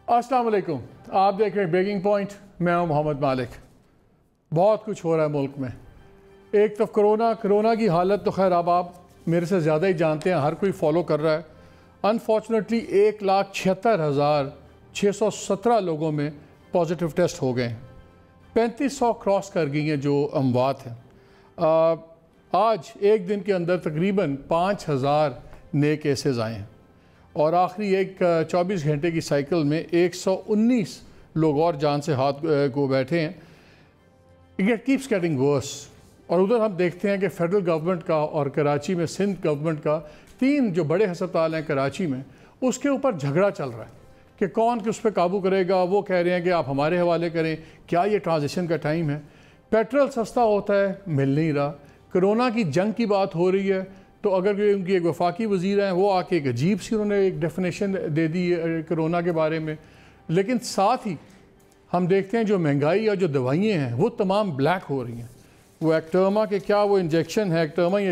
अस्सलाम वालेकुम। आप देख रहे हैं ब्रेकिंग पॉइंट। मैं हूं मोहम्मद मालिक। बहुत कुछ हो रहा है मुल्क में। एक तो कोरोना की हालत तो खैर अब आप मेरे से ज़्यादा ही जानते हैं, हर कोई फॉलो कर रहा है। अनफॉर्चुनेटली 1,76,617 लोगों में पॉजिटिव टेस्ट हो गए हैं। 3500 क्रॉस कर गई हैं जो अमवात हैं। आज एक दिन के अंदर तकरीबन 5,000 नए केसेस आए हैं और आखिरी 24 घंटे की साइकिल में 119 लोग और जान से हाथ को बैठे हैं। It keeps getting worse. और उधर हम देखते हैं कि फेडरल गवर्नमेंट का और कराची में सिंध गवर्नमेंट का 3 जो बड़े हस्पताल हैं कराची में, उसके ऊपर झगड़ा चल रहा है कि कौन किस पर काबू करेगा। वो कह रहे हैं कि आप हमारे हवाले करें। क्या ये ट्रांजिशन का टाइम है? पेट्रोल सस्ता होता है, मिल नहीं रहा। कोरोना की जंग की बात हो रही है तो अगर उनकी एक वफाकी वज़ीर हैं, वो आके एक अजीब सी उन्होंने एक डेफिनेशन दे दी कोरोना के बारे में। लेकिन साथ ही हम देखते हैं जो महंगाई और जो दवाइयाँ हैं वो तमाम ब्लैक हो रही हैं। वो एक्टर्मा के क्या वो इंजेक्शन है, एक्टर्मा या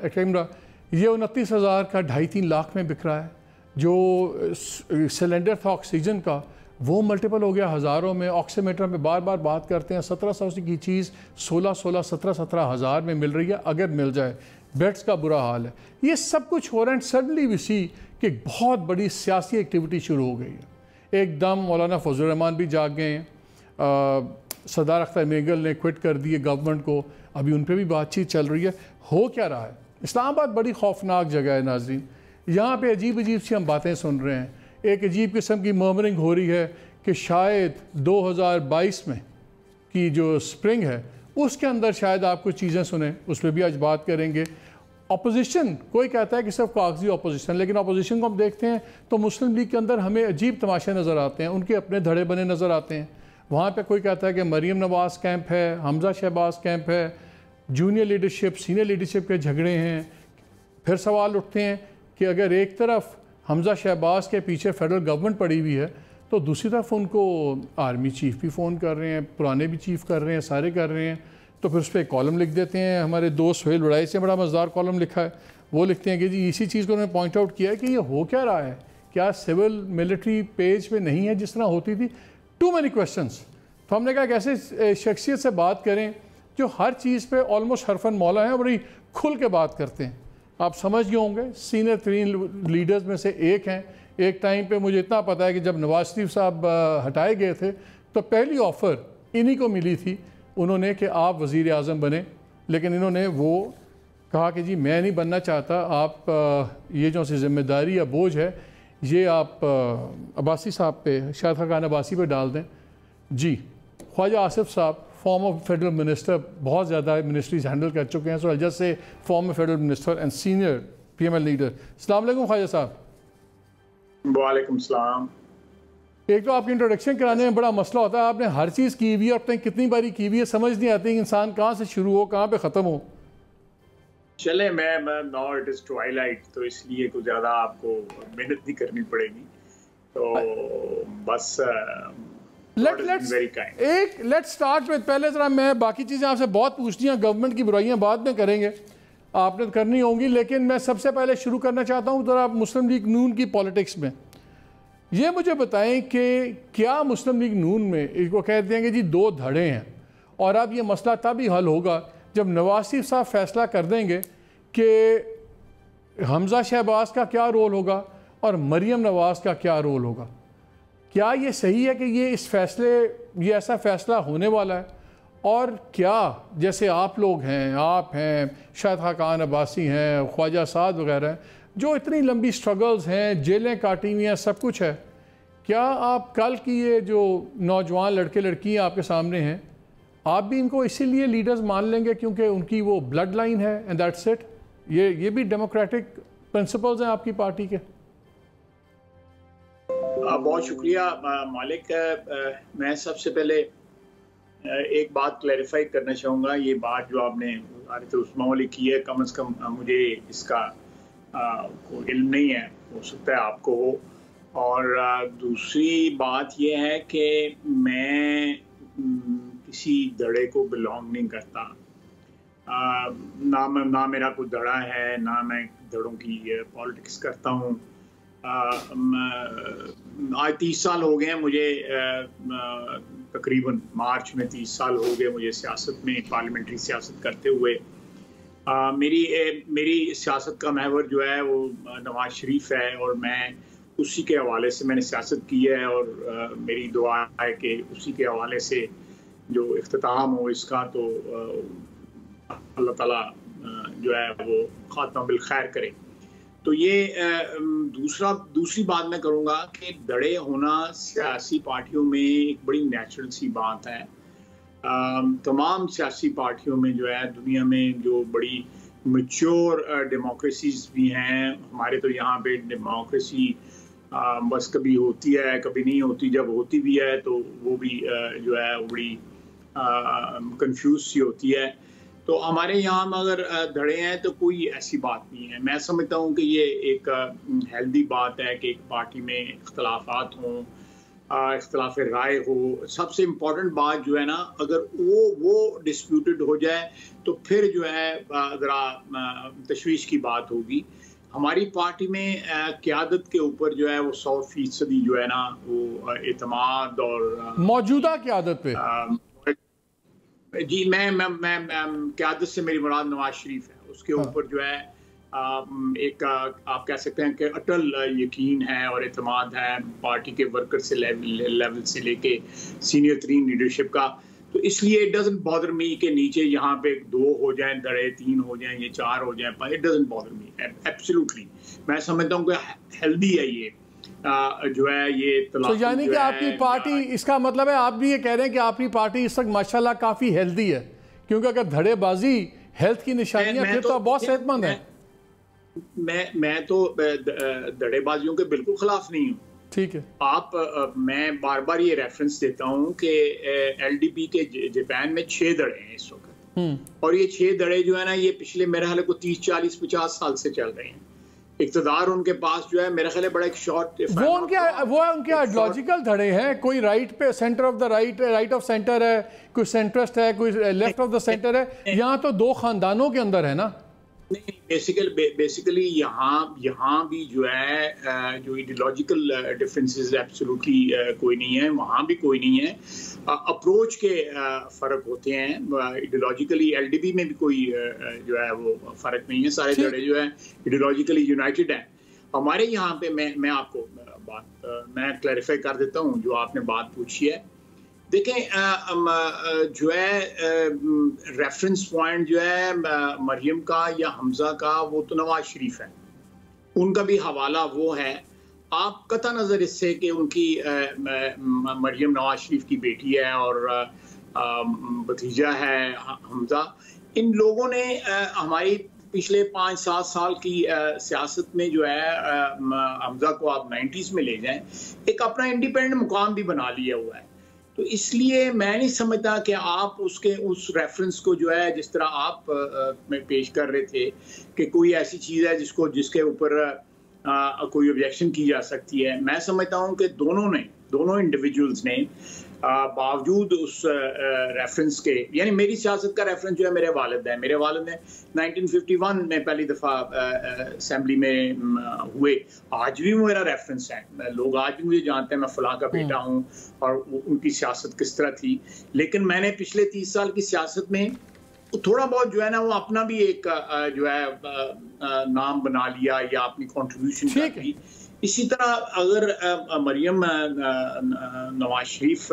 एक्टेमरा, ये 29,000 का 2.5-3 लाख में बिक रहा है। जो सिलेंडर था ऑक्सीजन का, वो मल्टीपल हो गया हज़ारों में। ऑक्सीमीटर में बार बार बात करते हैं 1700 की चीज़ 17 हज़ार में मिल रही है, अगर मिल जाए। बेड्स का बुरा हाल है। ये सब कुछ हो रहा है। सडनली वी सी कि बहुत बड़ी सियासी एक्टिविटी शुरू हो गई है। एकदम मौलाना फजल रहमान भी जाग गए हैं। सरदार अख्तर मेगल ने क्विट कर दिए गवर्नमेंट को, अभी उन पर भी बातचीत चल रही है। हो क्या रहा है? इस्लामाबाद बड़ी खौफनाक जगह है नाज़रीन। यहाँ पे अजीब अजीब सी हम बातें सुन रहे हैं। एक अजीब किस्म की मर्मरिंग हो रही है कि शायद 2022 में की जो स्प्रिंग है उसके अंदर शायद आप कुछ चीज़ें सुने। उस पर भी आज बात करेंगे। अपोजिशन, कोई कहता है कि सिर्फ कागजी अपोजिशन, लेकिन अपोजिशन को हम देखते हैं तो मुस्लिम लीग के अंदर हमें अजीब तमाशे नज़र आते हैं। उनके अपने धड़े बने नज़र आते हैं। वहाँ पे कोई कहता है कि मरीम नवाज़ कैंप है, हमजा शहबाज कैंप है, जूनियर लीडरशिप सीनियर लीडरशिप के झगड़े हैं। फिर सवाल उठते हैं कि अगर एक तरफ हमजा शहबाज के पीछे फेडरल गवर्नमेंट पड़ी हुई है तो दूसरी तरफ उनको आर्मी चीफ भी फ़ोन कर रहे हैं, पुराने भी चीफ कर रहे हैं, सारे कर रहे हैं। तो फिर उस पर एक कॉलम लिख देते हैं। हमारे दोस्त सोहेल वड़ाई से बड़ा मज़ेदार कॉलम लिखा है। वो लिखते हैं कि जी इसी चीज़ को उन्होंने पॉइंट आउट किया है कि ये हो क्या रहा है, क्या सिविल मिलिट्री पेज पे नहीं है जिस तरह होती थी। Too many questions. तो हमने कहा कि ऐसे शख्सियत से बात करें जो हर चीज़ पे ऑलमोस्ट हरफन मौला है, बड़ी खुल के बात करते हैं। आप समझ गए होंगे सीनियर 3 लीडर्स में से एक हैं। एक टाइम पे मुझे इतना पता है कि जब नवाज शरीफ साहब हटाए गए थे तो पहली ऑफ़र इन्हीं को मिली थी उन्होंने कि आप वज़ीर आज़म बने। लेकिन इन्होंने वो कहा कि जी मैं नहीं बनना चाहता, आप ये जो सी जिम्मेदारी या बोझ है ये आप अब्बासी साहब पे, शायद खान अब्बासी पे डाल दें। जी ख्वाजा आसिफ साहब फॉर्मर फेडरल मिनिस्टर, बहुत ज़्यादा मिनिस्ट्रीज हैंडल कर चुके हैं। So just say farmer federal minister and senior PML leader. अस्सलाम वालेकुम ख्वाजा साहब। वालेकुम सलाम। एक तो आपकी इंट्रोडक्शन कराने में बड़ा मसला होता है। आपने हर चीज़ की हुई है, अब तक कितनी बारी की हुई है, समझ नहीं आती इंसान कहाँ से शुरू हो कहाँ पे ख़त्म हो। चले मैं नाउ इट इज़ ट्वाइलाइट, तो इसलिए कुछ ज़्यादा आपको मेहनत नहीं करनी पड़ेगी। तो बस लेट्स स्टार्ट विद, पहले ज़रा मैं बाकी चीज़ें आपसे बहुत पूछती हैं, गवर्नमेंट की बुराइयां बाद में करेंगे, आपने करनी होंगी। लेकिन मैं सबसे पहले शुरू करना चाहता हूँ ज़रा मुस्लिम लीग नून की पॉलिटिक्स में। ये मुझे बताएं कि क्या मुस्लिम लीग नून में इसको कहते हैं कि जी 2 धड़े हैं और अब ये मसला तभी हल होगा जब नवाज शरीफ साहब फैसला कर देंगे कि हमजा शहबाज का क्या रोल होगा और मरीम नवाज़ का क्या रोल होगा। क्या ये सही है कि ये ऐसा फ़ैसला होने वाला है? और क्या जैसे आप लोग हैं, आप हैं, शायद खान अब्बासी हैं, ख्वाजा साद वगैरह हैं, जो इतनी लंबी स्ट्रगल्स हैं, जेलें काटी हुई हैं, सब कुछ है, क्या आप कल की ये जो नौजवान लड़के लड़कियाँ आपके सामने हैं, आप भी इनको इसीलिए लीडर्स मान लेंगे क्योंकि उनकी वो ब्लड लाइन है एंड दैट्स इट? ये भी डेमोक्रेटिक प्रिंसिपल्स हैं आपकी पार्टी के? बहुत शुक्रिया मालिक। मैं सबसे पहले एक बात क्लैरिफाई करना चाहूँगा। ये बात जो आपने आरिफ उस्मा वाली की है, कम से कम मुझे इसका कोई इल्म नहीं है, हो सकता है आपको हो। और दूसरी बात ये है कि मैं किसी धड़े को बिलोंग नहीं करता। ना मेरा कोई धड़ा है, ना मैं धड़ों की पॉलिटिक्स करता हूँ। आज 30 साल हो गए हैं मुझे, तकरीबन मार्च में 30 साल हो गए मुझे सियासत में, पार्लियामेंट्री सियासत करते हुए। मेरी सियासत का महवर जो है वो नवाज शरीफ है, और मैं उसी के हवाले से मैंने सियासत की है, और मेरी दुआ है कि उसी के हवाले से जो इख्तिताम हो इसका, तो अल्लाह ताला जो है वो खात्मा बिल खैर करे। तो ये दूसरी बात मैं करूँगा कि दड़े होना सियासी पार्टियों में एक बड़ी नेचुरल सी बात है। तमाम सियासी पार्टियों में जो है दुनिया में जो बड़ी मैच्योर डेमोक्रेसीज भी हैं, हमारे तो यहाँ पे डेमोक्रेसी बस कभी होती है कभी नहीं होती, जब होती भी है तो वो भी जो है बड़ी कंफ्यूज सी होती है। तो हमारे यहाँ अगर धड़े हैं तो कोई ऐसी बात नहीं है। मैं समझता हूँ कि ये एक हेल्दी बात है कि एक पार्टी में इख्तलाफात हों, इख्तलाफ राय हो। सबसे इम्पोर्टेंट बात जो है ना, अगर वो डिस्प्यूटेड हो जाए तो फिर जो है ज़रा तशवीश की बात होगी। हमारी पार्टी में क़यादत के ऊपर जो है वो 100% जो है ना वो एतमाद और मौजूदा क़यादत पे जी मैं क़यादत से मेरी मुराद नवाज शरीफ है, उसके ऊपर जो है एक आप कह सकते हैं कि अटल यकीन है और एतमाद है पार्टी के वर्कर से लेवल से लेके सीनियर तरीन लीडरशिप का। तो इसलिए इट डजंट बॉदर मी कि नीचे यहाँ पे 2 हो जाएं धड़े, 3 हो जाएं, ये 4 हो जाएं, it doesn't bother me absolutely. मैं समझता हूँ कि हेल्दी है ये जो है ये तो यानी कि आपकी पार्टी, इसका मतलब है आप भी ये कह रहे हैं कि आपकी पार्टी इस वक्त माशाल्लाह काफ़ी हेल्दी है, क्योंकि अगर धड़ेबाजी हेल्थ की निशानियां फिर तो बहुत सेहतमंद है। मैं तो धड़ेबाजियों के बिल्कुल खिलाफ नहीं हूँ। ठीक है, मैं बार बार ये रेफरेंस देता हूँ कि LDP के जापान में 6 धड़े हैं इस वक्त, और ये 6 धड़े जो है ना ये पिछले मेरे ख्याल को 30, 40, 50 साल से चल रहे हैं। इक़्तिदार उनके पास जो है मेरे ख्याल बड़ा एक शॉर्ट वो उनके आइडियोलॉजिकल धड़े हैं। कोई राइट पे centre of the right of centre है, कोई सेंट्रिस्ट है, कोई लेफ्ट ऑफ द सेंटर है। यहाँ तो 2 खानदानों के अंदर है ना। नहीं, बेसिकली यहाँ भी जो है जो आइडियोलॉजिकल डिफरेंसेस एब्सोल्युटली कोई नहीं है, वहाँ भी कोई नहीं है। अप्रोच के फ़र्क होते हैं। आइडियोलॉजिकली LDP में भी कोई जो है वो फ़र्क नहीं है। सारे धड़े जो है आइडियोलॉजिकली यूनाइटेड हैं। हमारे यहाँ पे मैं आपको मैं क्लैरिफाई कर देता हूँ जो आपने बात पूछी है। देखें जो है रेफरेंस पॉइंट जो है मरियम का या हमजा का, वो तो नवाज शरीफ है, उनका भी हवाला वो है। आप कता नज़र इससे कि उनकी मरियम नवाज शरीफ की बेटी है और भतीजा है हमजा, इन लोगों ने हमारी पिछले 5-7 साल की सियासत में जो है हमजा को आप 90s में ले जाएं, एक अपना इंडिपेंडेंट मुकाम भी बना लिया हुआ है। तो इसलिए मैं नहीं समझता कि आप उस रेफरेंस को जो है जिस तरह आप पेश कर रहे थे कि कोई ऐसी चीज़ है जिसके ऊपर कोई ऑब्जेक्शन की जा सकती है। मैं समझता हूँ कि दोनों इंडिविजुअल्स ने बावजूद उस रेफरेंस के, यानी मेरी सियासत का रेफरेंस जो है मेरे वालिद है। मेरे वालिद ने 1951 में पहली दफ़ा असेंबली में हुए। आज भी मेरा रेफरेंस है, लोग आज भी मुझे जानते हैं मैं फलां का बेटा हूँ और उनकी सियासत किस तरह थी। लेकिन मैंने पिछले 30 साल की सियासत में थोड़ा बहुत जो है ना वो अपना भी एक जो है नाम बना लिया या अपनी कॉन्ट्रीब्यूशन कर दी। इसी तरह अगर मरियम नवाज शरीफ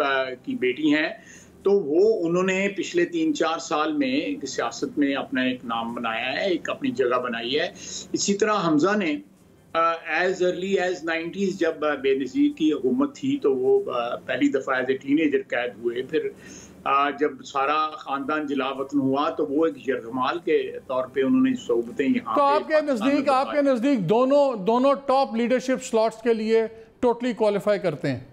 की बेटी हैं तो उन्होंने पिछले 3-4 साल में सियासत में अपना एक नाम बनाया है, एक अपनी जगह बनाई है। इसी तरह हमजा ने एज अर्ली एज 90s जब बेनज़ीर की हुकूमत थी तो वो पहली दफ़ा एज ए टीनेजर कैद हुए। फिर जब सारा खानदान जलावतन हुआ तो वो एक यरगमाल के तौर पे उन्होंने सोबतें यहाँ। तो आपके नज़दीक दोनों टॉप लीडरशिप स्लॉट्स के लिए टोटली क्वालिफाई करते हैं?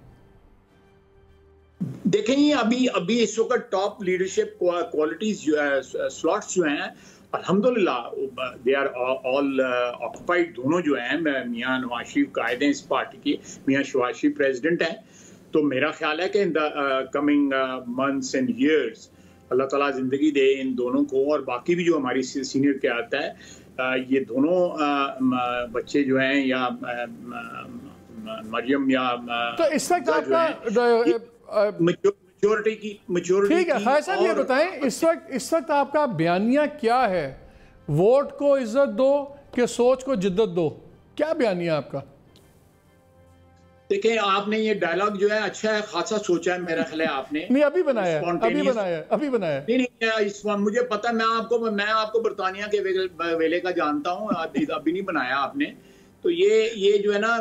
देखें ये अभी इस वक्त टॉप लीडरशिप क्वालिटीज जो है स्लॉट्स जो हैं अल्हम्दुलिल्लाह दे आर ऑल ऑक्युपाइड। दोनों जो हैं, मियाँ नवाज शरीफ कायदे हैं इस पार्टी के, मियाँ शहबाज शरीफ प्रेसिडेंट हैं। तो मेरा ख्याल है कि in the coming months and years Allah ताला ज़िंदगी दे इन दोनों को, और बाकी भी जो हमारी सीनियर क़यादत है ये दोनों बच्चे जो हैं या मरियम या तो इस वक्त आपका मैच्योरिटी ठीक है खायर साहब, ये बताएं इस वक्त आपका बयानिया क्या है? वोट को इज्जत दो कि सोच को जिद्दत दो, क्या बयानिया आपका? देखें, आपने ये डायलॉग जो है अच्छा है, खासा सोचा है मेरा ख्याल है आपने। नहीं अभी बनाया नहीं, मुझे पता, मैं आपको बरतानिया के वेले का जानता हूँ, अभी नहीं बनाया आपने। तो ये जो है ना,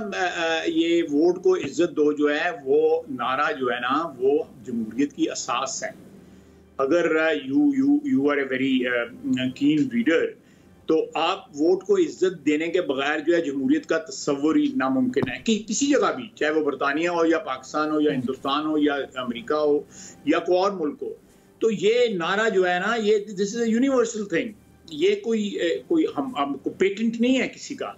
ये वोट को इज्जत दो जो है, वो नारा जो है ना, वो जमहूरियत की असास है। अगर you are a very keen reader, तो आप वोट को इज्जत देने के बगैर जो है जमहूरियत का तस्वुर ही नामुमकिन है कि किसी जगह भी, चाहे वो बरतानिया हो या पाकिस्तान हो या हिंदुस्तान हो या अमेरिका हो या कोई और मुल्क हो। तो ये नारा जो है ना, ये this is a universal thing, ये कोई हम पेटेंट नहीं है किसी का।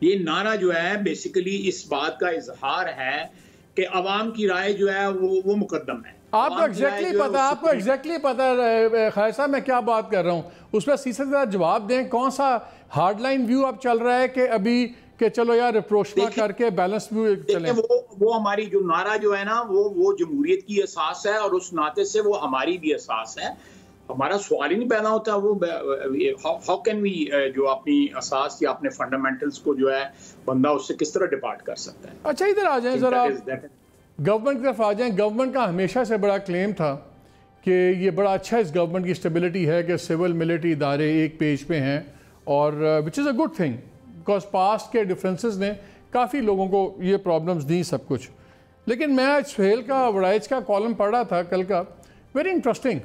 ये नारा जो है बेसिकली इस बात का इजहार है कि अवाम की राय जो है वो मुकद्दम है। आपको एग्जैक्टली पता है खायर साहब मैं क्या बात कर रहा हूँ, उस पर सीधा जवाब दें। कौन सा हार्डलाइन व्यू अब चल रहा है कि अभी कि चलो यार अप्रोच करके बैलेंस व्यू चलें? वो हमारी जो नारा जो है ना, वो जमहूरियत की असास है और उस नाते से वो हमारी भी असास है। हमारा सवाल ही नहीं पैदा होता वो हाउ कैन वी जो अपनी असास या अपने फंडामेंटल्स को जो है बंदा उससे किस तरह डिपार्ट कर सकता है। अच्छा इधर आ जाए जरा, गवर्नमेंट की तरफ आ जाएं। गवर्नमेंट का हमेशा से बड़ा क्लेम था कि ये बड़ा अच्छा इस गवर्नमेंट की स्टेबिलिटी है कि सिविल मिलिट्री इदारे एक पेज पे हैं, और which is a good thing because past के डिफरेंसेस ने काफ़ी लोगों को ये प्रॉब्लम्स दी सब कुछ। लेकिन मैं आज सुहेल का वड़ाइज का कॉलम पढ़ रहा था कल का, वेरी इंटरेस्टिंग।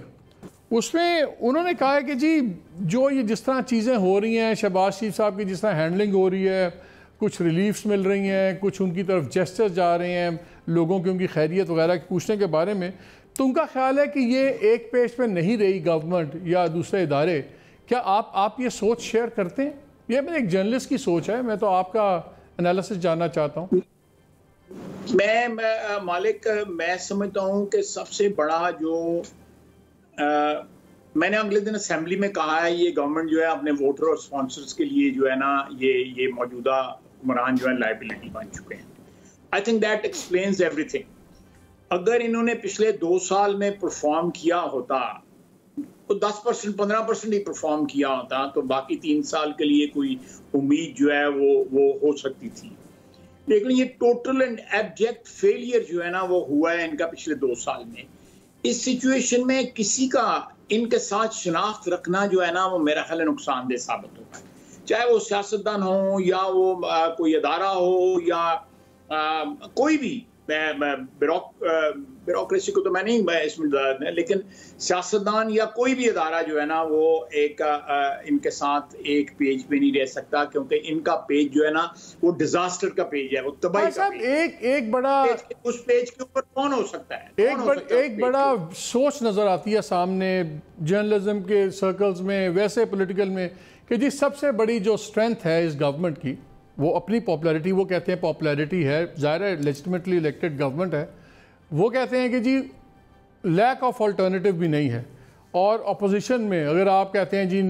उसमें उन्होंने कहा है कि जी जो ये जिस तरह चीज़ें हो रही हैं, शहबाज शरीफ साहब की जिस तरह हैंडलिंग हो रही है, कुछ रिलीफ्स मिल रही हैं, कुछ उनकी तरफ जेस्चर्स जा रहे हैं लोगों की उनकी खैरियत वगैरह पूछने के बारे में, तो उनका ख्याल है कि ये एक पेज पे नहीं रही गवर्नमेंट या दूसरे इदारे। क्या आप ये सोच शेयर करते हैं? ये मेरे एक जर्नलिस्ट की सोच है, मैं तो आपका एनालिसिस जानना चाहता हूँ। मैं मालिक, मैं समझता हूँ कि सबसे बड़ा जो मैंने अगले दिन असेंबली में कहा है, ये गवर्नमेंट जो है अपने वोटर और स्पॉन्सर्स के लिए जो है ना, ये मौजूदा हुक्मरान जो है लाइबिलिटी बन चुके हैं। I think that explains everything. अगर इन्होंने पिछले 2 साल में परफॉर्म किया होता, तो 10% 15% ही परफॉर्म किया होता, तो बाकी 3 साल के लिए कोई उम्मीद जो है वो हो सकती थी। लेकिन ये टोटल एंड एब्जेक्ट फेलियर जो है ना, वो हुआ है इनका पिछले 2 साल में। इस सिचुएशन में किसी का इनके साथ शनाख्त रखना जो है ना, वो मेरा ख्याल नुकसानदेह साबित होगा, चाहे वो सियासतदान हो या वो कोई अदारा हो या कोई भी। ब्यूरोक्रेसी को तो मैं नहीं इसमें, लेकिन सियासतदान या कोई भी अदारा जो है ना, वो इनके साथ एक पेज पे नहीं रह सकता, क्योंकि इनका पेज जो है ना, वो डिजास्टर का पेज है, वो तबाही का पेज। एक बड़ा उस पेज के ऊपर कौन हो सकता है? एक बड़ा सोच नजर आती है सामने जर्नलिज्म के सर्कल्स में, वैसे पॉलिटिकल में, कि जी सबसे बड़ी जो स्ट्रेंथ है इस गवर्नमेंट की, वो अपनी पॉपुलैरिटी, वो कहते हैं पॉपुलैरिटी है, ज़ाहिर है लेजिटिमेटली इलेक्टेड गवर्नमेंट है। वो कहते हैं कि जी लैक ऑफ अल्टरनेटिव भी नहीं है, और अपोजिशन में अगर आप कहते हैं जी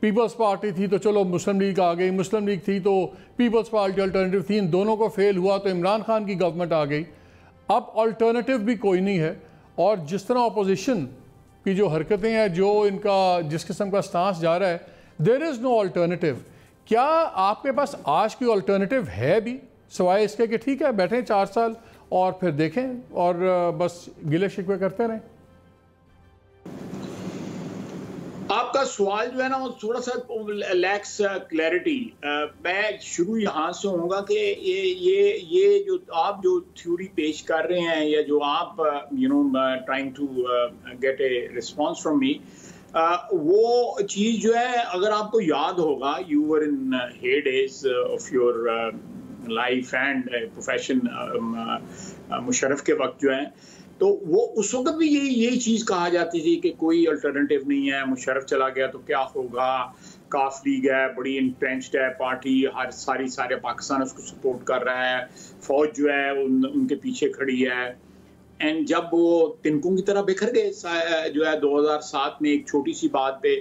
पीपल्स पार्टी थी तो चलो मुस्लिम लीग आ गई, मुस्लिम लीग थी तो पीपल्स पार्टी अल्टरनेटिव थी, इन दोनों को फेल हुआ तो इमरान खान की गवर्नमेंट आ गई। अब अल्टरनेटिव भी कोई नहीं है, और जिस तरह अपोजिशन की जो हरकतें हैं, जो इनका जिस किस्म का स्टांस जा रहा है, देयर इज़ नो अल्टरनेटिव। क्या आपके पास आज कोई अल्टरनेटिव है भी, सिवाय इसके कि ठीक है बैठें 4 साल और फिर देखें और बस गिले शिकवे करते रहें? आपका सवाल जो है ना, वो थोड़ा सा लैक्स क्लैरिटी। मैं शुरू यहाँ से होऊंगा कि ये जो आप जो थ्योरी पेश कर रहे हैं, या जो आप trying to get a response from me, वो चीज़ जो है, अगर आपको याद होगा, you were in heydays of your life and profession, Musharraf के वक्त जो है, तो वो उस वक्त भी यही चीज़ कहा जाती थी कि कोई अल्टरनेटिव नहीं है, मुशर्रफ चला गया तो क्या होगा, काफ लीग है, बड़ी इंट्रेंच्ड है पार्टी, सारे पाकिस्तान उसको सपोर्ट कर रहा है, फौज जो है उनके पीछे खड़ी है। एंड जब वो तिनकों की तरह बिखर गए जो है 2007 में एक छोटी सी बात पे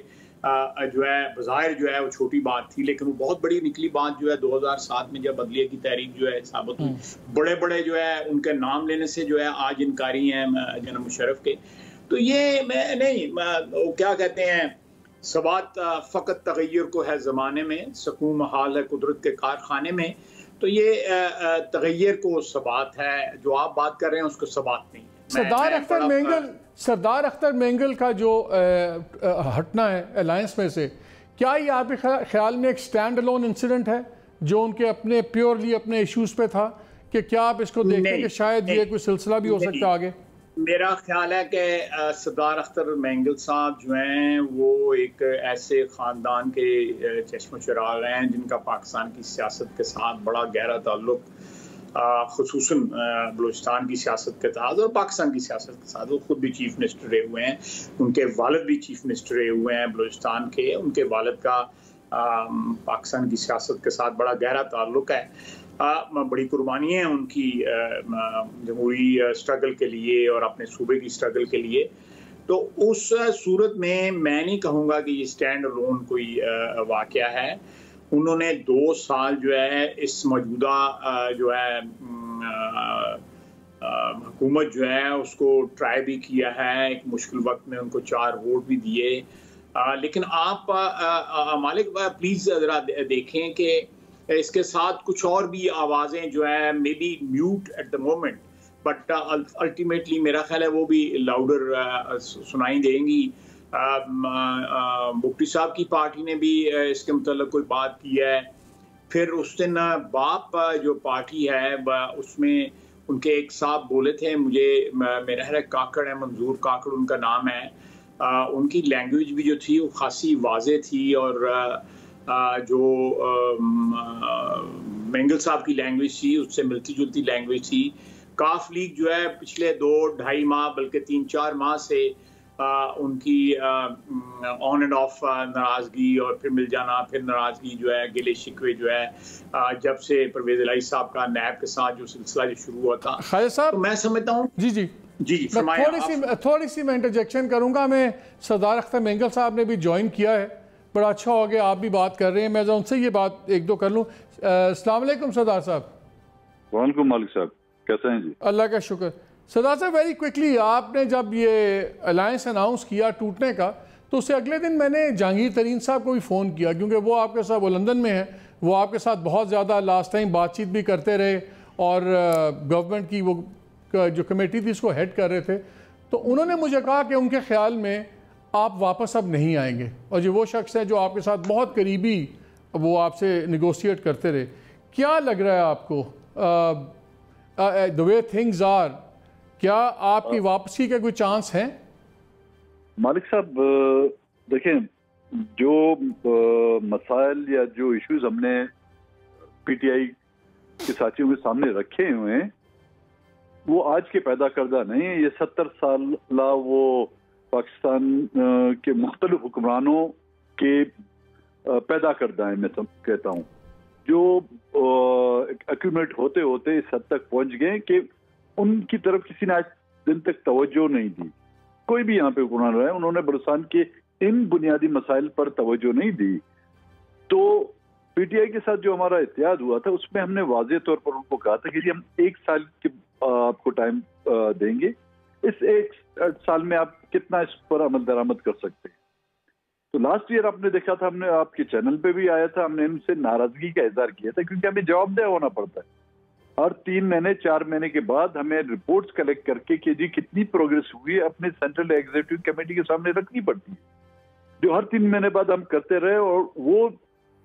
जो है बज़ाहिर जो है वो छोटी बात थी, लेकिन वो बहुत बड़ी निकली बात जो है 2007 में जब बदलिए की तहरीक जो है साबित हुई। बड़े बड़े जो है उनके नाम लेने से जो है आज इनकारी हैं जनाब मुशर्रफ के। तो ये मैं नहीं वो क्या कहते हैं, सबात फ़कत तग़य्युर को है ज़माने में, सकून महाल है कुदरत के कारखाने में। तो ये तग़य्युर को सबात है, जो आप बात कर रहे हैं उसको सबात नहीं है। सरदार अख्तर मेंगल का जो हटना है अलायंस में से, क्या ये आपके ख्याल में एक स्टैंड अलोन इंसिडेंट है जो उनके अपने प्योरली अपने इश्यूज पे था, कि क्या आप इसको देखते हैं कि शायद ये कोई सिलसिला भी हो सकता है आगे? मेरा ख्याल है कि सरदार अख्तर मेंगल साहब जो हैं वो एक ऐसे ख़ानदान के चश्म चिराग हैं जिनका पाकिस्तान की सियासत के साथ बड़ा गहरा ताल्लुक, ख़ुसूसन बलूचिस्तान की सियासत के साथ और पाकिस्तान की सियासत के साथ। वो खुद भी चीफ मिनिस्टर रहे हुए हैं, उनके वालिद भी चीफ मिनिस्टर रहे हुए हैं बलूचिस्तान के। उनके वालिद का पाकिस्तान की सियासत के साथ बड़ा गहरा ताल्लुक है। बड़ी कुर्बानियाँ हैं उनकी जमहूरी स्ट्रगल के लिए और अपने सूबे की स्ट्रगल के लिए। तो उस सूरत में मैं नहीं कहूँगा कि ये स्टैंड अलोन कोई वाक़या है। उन्होंने 2 साल जो है इस मौजूदा जो है हुकूमत जो है उसको ट्राई भी किया है। एक मुश्किल वक्त में उनको 4 वोट भी दिए। लेकिन आप मालिक प्लीज़ ज़रा देखें कि इसके साथ कुछ और भी आवाज़ें जो है may be mute at the moment, but ultimately मेरा ख्याल है वो भी लाउडर सुनाई देंगी। भुट्टी साहब की पार्टी ने भी इसके मतलब कोई बात की है। फिर उस दिन बाप जो पार्टी है उसमें उनके एक साहब बोले थे, मुझे मेरा है काकड़ है, मंजूर काकड़ उनका नाम है। उनकी लैंग्वेज भी जो थी वो खासी वाज़े थी और जो मेंगल साहब की लैंग्वेज थी उससे मिलती जुलती लैंग्वेज थी। काफ लीग जो है पिछले 2-2.5 माह बल्कि 3-4 माह से उनकी ऑन एंड ऑफ नाराज़गी और फिर मिल जाना, फिर नाराज़गी जो है, गिले शिकवे जो है जब से परवेज़ इलाही साहब का नैब के साथ जो सिलसिला जो शुरू हुआ था। खालिद साहब, तो मैं समझता हूँ जी थोड़ी सी मैं इंटरजेक्शन करूँगा। मैं सरदार अख्तर मेंगल साहब ने भी ज्वाइन किया है, बड़ा अच्छा हो गया आप भी बात कर रहे हैं। मैं उनसे ये बात 1-2 कर लूँ। अस्सलाम वालेकुम सरदार साहब। वालेकुम मालिक साहब, कैसे हैं जी? अल्लाह का शुक्र। सरदार साहब वेरी क्विकली, आपने जब ये अलायंस अनाउंस किया टूटने का, तो उससे अगले दिन मैंने जहांगीर तरीन साहब को भी फ़ोन किया, क्योंकि वो आपके साथ, वो लंदन में है, वो आपके साथ बहुत ज़्यादा लास्ट टाइम बातचीत भी करते रहे और गवर्नमेंट की वो जो कमेटी थी उसको हेड कर रहे थे। तो उन्होंने मुझे कहा कि उनके ख्याल में आप वापस अब नहीं आएंगे, और जो वो शख्स है जो आपके साथ बहुत करीबी वो आपसे निगोशिएट करते रहे। क्या लग रहा है आपको द वे थिंग्स आर, क्या आपकी वापसी के कोई चांस हैं? मालिक साहब देखें, जो मसाइल या जो इश्यूज हमने पीटीआई के साथियों के सामने रखे हुए हैं वो आज के पैदा करदा नहीं है। ये 70 साल वो पाकिस्तान के मुख्तलिफ हुक्मरानों के पैदा करदा है। मैं कहता हूँ जो एक्यूमुलेट होते होते इस हद तक पहुंच गए कि उनकी तरफ किसी ने आज दिन तक तवज्जो नहीं दी। कोई भी यहाँ पे हुक्मरान रहा है, उन्होंने बलूचिस्तान के इन बुनियादी मसाइल पर तवज्जो नहीं दी। तो पीटीआई के साथ जो हमारा इत्तेहाद हुआ था उसमें हमने वाज़ेह तौर पर उनको कहा था कि हम 1 साल के आपको टाइम देंगे, इस 1 साल में आप कितना इस पर अमल दरामद कर सकते हैं। तो लास्ट ईयर आपने देखा था, हमने आपके चैनल पे भी आया था, हमने इनसे नाराजगी का इजहार किया था क्योंकि हमें जवाबदेह होना पड़ता है। हर 3 महीने 4 महीने के बाद हमें रिपोर्ट्स कलेक्ट करके कि जी कितनी प्रोग्रेस हुई है अपने सेंट्रल एग्जीक्यूटिव कमेटी के सामने रखनी पड़ती है, जो हर 3 महीने बाद हम करते रहे। और वो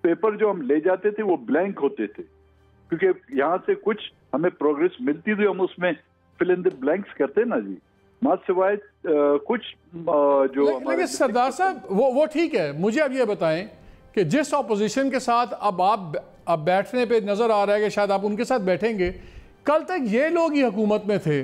पेपर जो हम ले जाते थे वो ब्लैंक होते थे, क्योंकि यहाँ से कुछ हमें प्रोग्रेस मिलती थी, हम उसमें फिल इन द ब्लैंक्स करते ना जी, मात सिवाय कुछ जो लेकिन सरदार साहब वो ठीक है। मुझे अब ये बताएं कि जिस ऑपोजिशन के साथ अब आप बैठने पे नज़र आ रहा है कि शायद आप उनके साथ बैठेंगे, कल तक ये लोग ही हुकूमत में थे।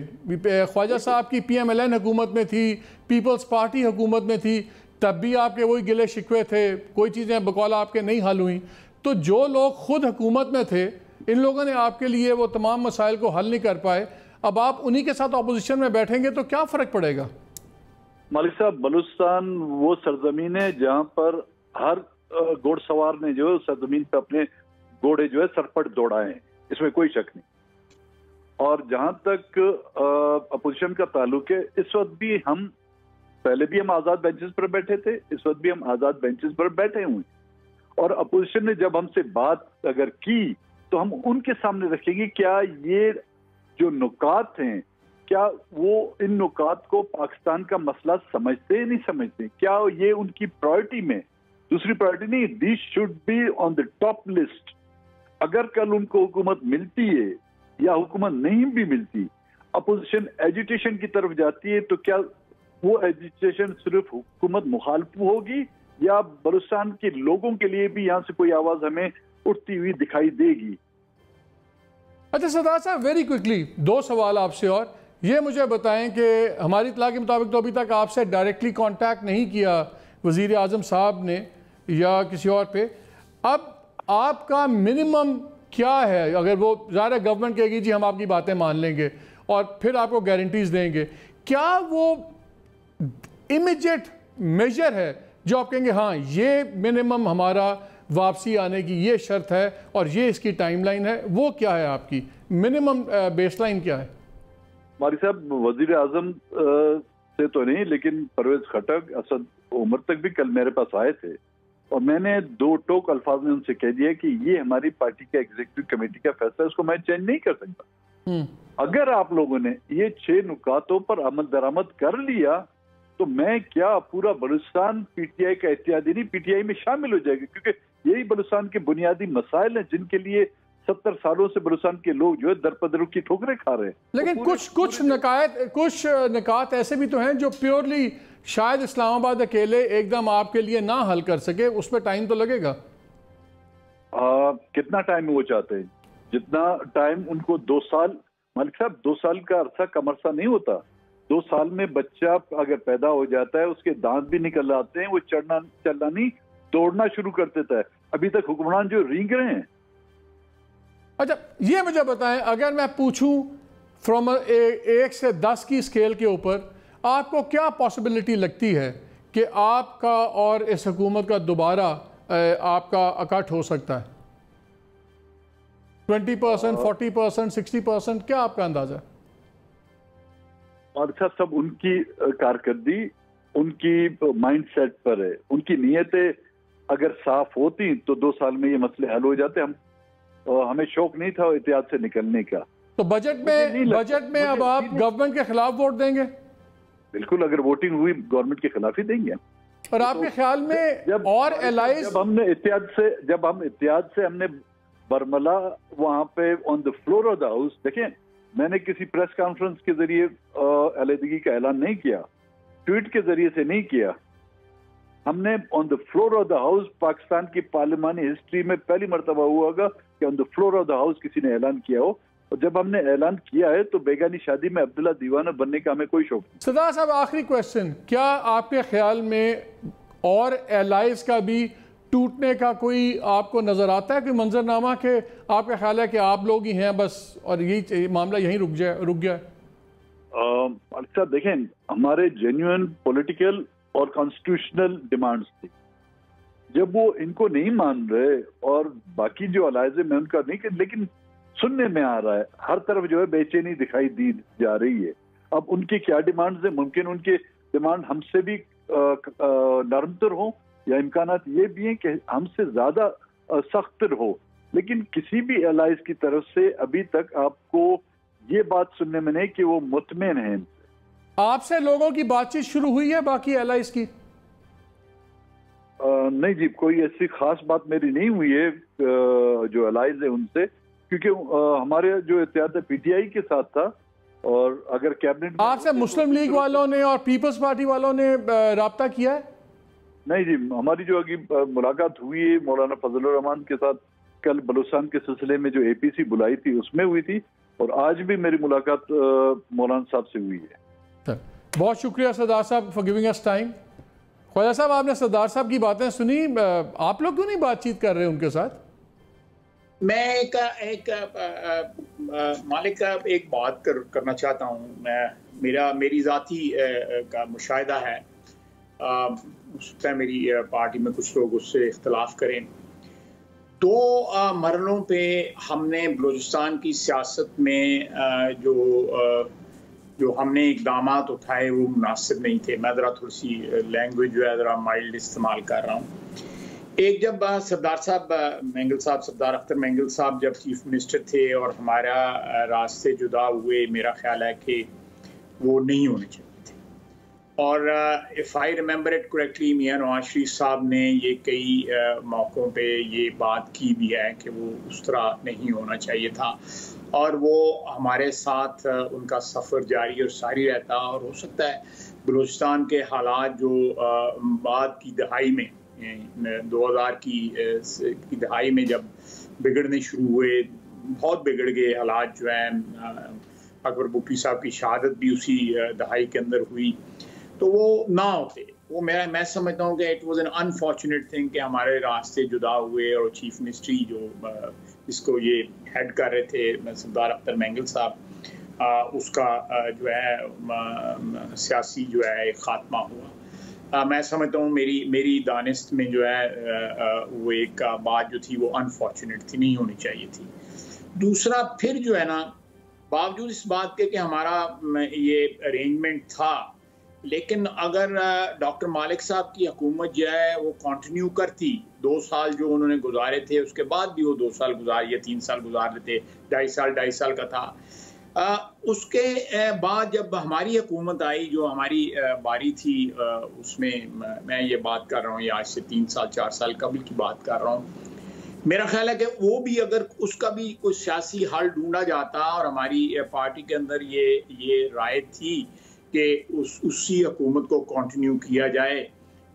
ख्वाजा साहब की PMLN हुकूमत में थी, पीपल्स पार्टी हुकूमत में थी, तब भी आपके वही गिले शिकवे थे, कोई चीज़ें बकौल आपके नहीं हल हुई। तो जो लोग खुद हुकूमत में थे, इन लोगों ने आपके लिए वो तमाम मसाइल को हल नहीं कर पाए, अब आप उन्हीं के साथ अपोजिशन में बैठेंगे तो क्या फ़र्क पड़ेगा? मालिक साहब, बलूचिस्तान वो सरजमीन है जहां पर हर घोड़सवार ने जो है सरजमीन पे अपने घोड़े जो है सरपट दौड़ाए हैं, इसमें कोई शक नहीं। और जहां तक अपोजिशन का ताल्लुक है, इस वक्त भी हम, पहले भी हम आजाद बेंचेस पर बैठे थे, इस वक्त भी हम आजाद बेंचेस पर बैठे हुए, और अपोजिशन ने जब हमसे बात अगर की तो हम उनके सामने रखेंगे क्या ये जो नुकात हैं, क्या वो इन नुकात को पाकिस्तान का मसला समझते हैं, नहीं समझते, क्या ये उनकी प्रायोरिटी में, दूसरी प्रायोरिटी नहीं, this should be on the top list. अगर कल उनको हुकूमत मिलती है या हुकूमत नहीं भी मिलती, अपोजिशन एजिटेशन की तरफ जाती है, तो क्या वो एजिटेशन सिर्फ हुकूमत मुखालफू होगी या बलूचिस्तान के लोगों के लिए भी यहाँ से कोई आवाज हमें उठती हुई दिखाई देगी? अच्छा सरदार साहब, वेरी क्विकली 2 सवाल आपसे, और ये मुझे बताएं कि हमारी इत्तला के मुताबिक तो अभी तक आपसे डायरेक्टली कांटेक्ट नहीं किया वज़ीर आज़म साहब ने या किसी और पे, अब आपका मिनिमम क्या है? अगर वो ज़ाहिर गवर्नमेंट कहेगी जी हम आपकी बातें मान लेंगे और फिर आपको गारंटीज देंगे, क्या वो इमीडिएट मेजर है जो आप कहेंगे हाँ ये मिनिमम हमारा वापसी आने की ये शर्त है और ये इसकी टाइमलाइन है, वो क्या है? आपकी मिनिमम बेसलाइन क्या है? हमारी साहब, वजीर आजम से तो नहीं, लेकिन परवेज खटक, असद उमर तक भी कल मेरे पास आए थे और मैंने 2 टोक अल्फाज में उनसे कह दिया कि ये हमारी पार्टी का एग्जीक्यूटिव कमेटी का फैसला है, उसको मैं चेंज नहीं कर सकता। अगर आप लोगों ने ये 6 नुकातों पर अमल दरामद कर लिया तो मैं क्या, पूरा बलूचिस्तान पीटीआई का इत्तेहादी नहीं, पीटीआई में शामिल हो जाएगी, क्योंकि यही बलूचिस्तान के बुनियादी मसाइल हैं जिनके लिए 70 सालों से बलूचिस्तान के लोग जो है दरपदरों की ठोकरें खा रहे हैं। लेकिन कुछ निकात ऐसे भी तो हैं जो प्योरली शायद इस्लामाबाद अकेले एकदम आपके लिए ना हल कर सके, उस पर टाइम तो लगेगा। कितना टाइम वो चाहते हैं? जितना टाइम उनको 2 साल, मालिक साहब 2 साल का अरसा कम अरसा नहीं होता। 2 साल में बच्चा अगर पैदा हो जाता है, उसके दांत भी निकल आते हैं, वो चलना नहीं, दौड़ना शुरू कर देता है। अभी तक हुक्मरान जो रींग रहे हैं। अच्छा ये मुझे बताएं, अगर मैं पूछूं फ्रॉम 1 से 10 की स्केल के ऊपर, आपको क्या पॉसिबिलिटी लगती है कि आपका और इस हुकूमत का दोबारा आपका इकट्ठ हो सकता है? 20%, 40%, 60%, क्या आपका अंदाजा है? और अच्छा, सब उनकी कारकर्दगी, उनकी माइंडसेट पर है। उनकी नीयतें अगर साफ होती तो 2 साल में ये मसले हल हो जाते। हमें शौक नहीं था इत्तेहाद से निकलने का। तो बजट में अब आप गवर्नमेंट के खिलाफ वोट देंगे? बिल्कुल, अगर वोटिंग हुई गवर्नमेंट के खिलाफ ही देंगे। और आपके ख्याल में और एलाइज, जब हम इत्तेहाद से हमने बरमला वहां पे on the floor of the house, देखें मैंने किसी प्रेस कॉन्फ्रेंस के जरिए अलहदगी का ऐलान नहीं किया, ट्वीट के जरिए से नहीं किया, हमने on the floor of the house, Pakistan की पार्लिमानी हिस्ट्री में पहली मर्तबा हुआ होगा कि on the floor of the house किसी ने ऐलान किया हो। और जब हमने ऐलान किया है तो बेगानी शादी में अब्दुल्ला दीवाना बनने का हमें कोई शौक नहीं। सरदार साहब आखिरी क्वेश्चन, क्या आपके ख्याल में और एलाइज का भी टूटने का कोई आपको नजर आता है, कोई मंजरनामा के आपका ख्याल है कि आप लोग ही हैं बस और यही मामला यहीं रुक गया? अच्छा देखें, हमारे जेन्युइन पॉलिटिकल और कॉन्स्टिट्यूशनल डिमांड्स थी। जब वो इनको नहीं मान रहे और बाकी जो अलायज़े में उनका नहीं, लेकिन सुनने में आ रहा है हर तरफ जो है बेचैनी दिखाई दी जा रही है। अब उनकी क्या डिमांड्स है? मुमकिन उनके डिमांड हमसे भी नरमतर हो या इम्कानात ये भी हैं कि हमसे ज्यादा सख्तर हो, लेकिन किसी भी अलाइज की तरफ से अभी तक आपको ये बात सुनने में नहीं कि वो मुतमईन हैं इनसे। आपसे लोगों की बातचीत शुरू हुई है बाकी एलाइज की? नहीं जी, कोई ऐसी खास बात मेरी नहीं हुई है जो अलाइज है उनसे, क्योंकि हमारे जो इत्तेहाद पीटीआई के साथ था। और अगर कैबिनेट आपसे मुस्लिम लीग वालों ने और पीपल्स पार्टी वालों ने राब्ता किया है? नहीं जी, हमारी जो अभी मुलाकात हुई है मौलाना फजलुर रहमान के साथ कल बलूचिस्तान के सिलसिले में जो एपीसी बुलाई थी उसमें हुई थी, और आज भी मेरी मुलाकात मौलाना साहब से हुई है। बहुत शुक्रिया सरदार साहब for giving us time. Khawaja साहब, आपने सरदार साहब की बातें सुनी, आप लोग क्यों नहीं बातचीत कर रहे हैं उनके साथ? मैं मालिक का एक बात करना चाहता हूँ। मैं मेरी ज़ाती का मुशाहिदा है, हो सकता है मेरी पार्टी में कुछ लोग उससे इख्तलाफ करें, 2 मरलों पे हमने बलूचिस्तान की सियासत में जो हमने इक़दामात उठाए वो मुनासिब नहीं थे। मैं ज़रा थोड़ी सी लैंग्वेज जो है ज़रा माइल्ड इस्तेमाल कर रहा हूँ। एक जब सरदार अख्तर मेंगल साहब जब चीफ मिनिस्टर थे और हमारा रास्ते जुदा हुए, मेरा ख्याल है कि वो नहीं होने चाहिए थे। और if I remember it correctly, Mian Nawaz Sharif साहब ने ये कई मौक़ों पे ये बात की भी है कि वो उस तरह नहीं होना चाहिए था, और वो हमारे साथ उनका सफ़र जारी और सारी रहता। और हो सकता है बलूचिस्तान के हालात जो बाद की दहाई में 2000 की दहाई में जब बिगड़ने शुरू हुए, बहुत बिगड़ गए हालात जो हैं। अकबर बुट्टी साहब की शहादत भी उसी दहाई के अंदर हुई, तो वो ना होते। वो मैं समझता हूँ कि it was an unfortunate thing कि हमारे रास्ते जुदा हुए, और चीफ मिनिस्ट्री जो इसको ये हेड कर रहे थे सरदार अख्तर मेंगल साहब, उसका जो है सियासी जो है एक खात्मा हुआ। मैं समझता हूँ मेरी दानिस्त में जो है वो एक बात जो थी वो अनफॉर्चुनेट थी, नहीं होनी चाहिए थी। दूसरा फिर जो है ना, बावजूद इस बात के कि हमारा ये अरेंजमेंट था, लेकिन अगर डॉक्टर मालिक साहब की हुकूमत जो है वो कंटिन्यू करती, 2 साल जो उन्होंने गुजारे थे उसके बाद भी वो 2 साल गुजार या 3 साल गुजार लेते, 2.5 साल का था। उसके बाद जब हमारी हुकूमत आई, जो हमारी बारी थी, उसमें मैं ये बात कर रहा हूँ, ये आज से 3 साल 4 साल कबल की बात कर रहा हूँ। मेरा ख्याल है कि वो भी अगर उसका भी कोई सियासी हल ढूंढा जाता, और हमारी पार्टी के अंदर ये राय थी कि उसी हुकूमत को कंटिन्यू किया जाए,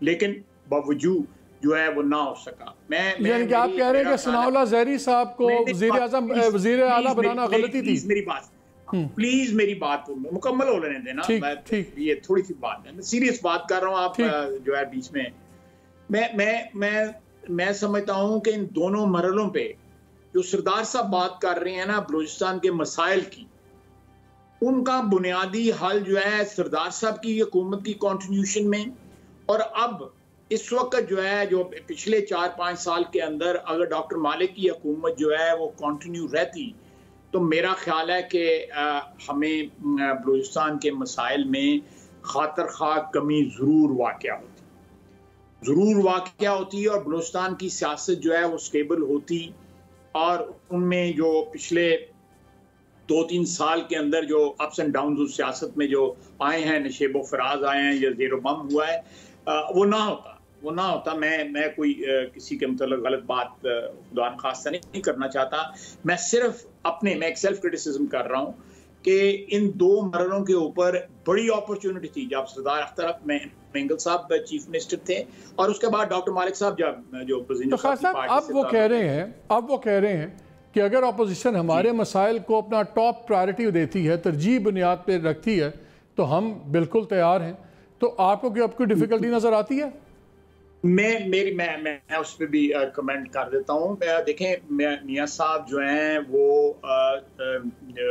लेकिन बावजूद जो है वो ना हो सका। यानी कि आप कह रहे हैं कि सनाउल्लाह ज़हरी साहब को वज़ीर आला बनाना गलती थी। प्लीज मेरी बात मुकम्मल हो लेने देना। ये थोड़ी सी बात है, मैं सीरियस बात कर रहा हूँ, आप जो है बीच में। मैं समझता हूँ कि इन दोनों मरहलों पे जो सरदार साहब बात कर रहे हैं ना बलूचिस्तान के मसाइल की, उनका बुनियादी हल जो है सरदार साहब की हुकूमत की कंटिन्यूशन में, और अब इस वक्त जो है जो पिछले 4-5 साल के अंदर अगर डॉक्टर मालिक की हुकूमत जो है वो कंटिन्यू रहती, तो मेरा ख्याल है कि हमें बलूचिस्तान के मसाइल में खातर खा कमी ज़रूर वाक़या होती और बलूचिस्तान की सियासत जो है वो स्टेबल होती, और उनमें जो पिछले 2-3 साल के अंदर जो अप्स एंड डाउन उस सियासत में जो आए हैं, नशेबो फराज आए हैं या ज़ेरो बम हुआ है, वो ना होता। मैं कोई किसी के मतलब गलत बात खुदा न खास्ता नहीं करना चाहता। मैं सिर्फ मैं एक सेल्फ क्रिटिसिज्म कर रहा हूँ कि इन 2 मरहलों के ऊपर बड़ी अपॉर्चुनिटी थी जब सरदार अख्तर मेंगल साहब चीफ मिनिस्टर थे, और उसके बाद डॉक्टर मालिक साहब जो अब वो कह रहे हैं कि अगर अपोजिशन हमारे मसाइल को अपना टॉप प्रायोरिटी देती है, तरजीह बुनियाद पर रखती है, तो हम बिल्कुल तैयार हैं। तो आपको क्या कोई डिफिकल्टी नजर आती है? मैं उस पर भी कमेंट कर देता हूँ। देखें, मियाँ साहब जो हैं वो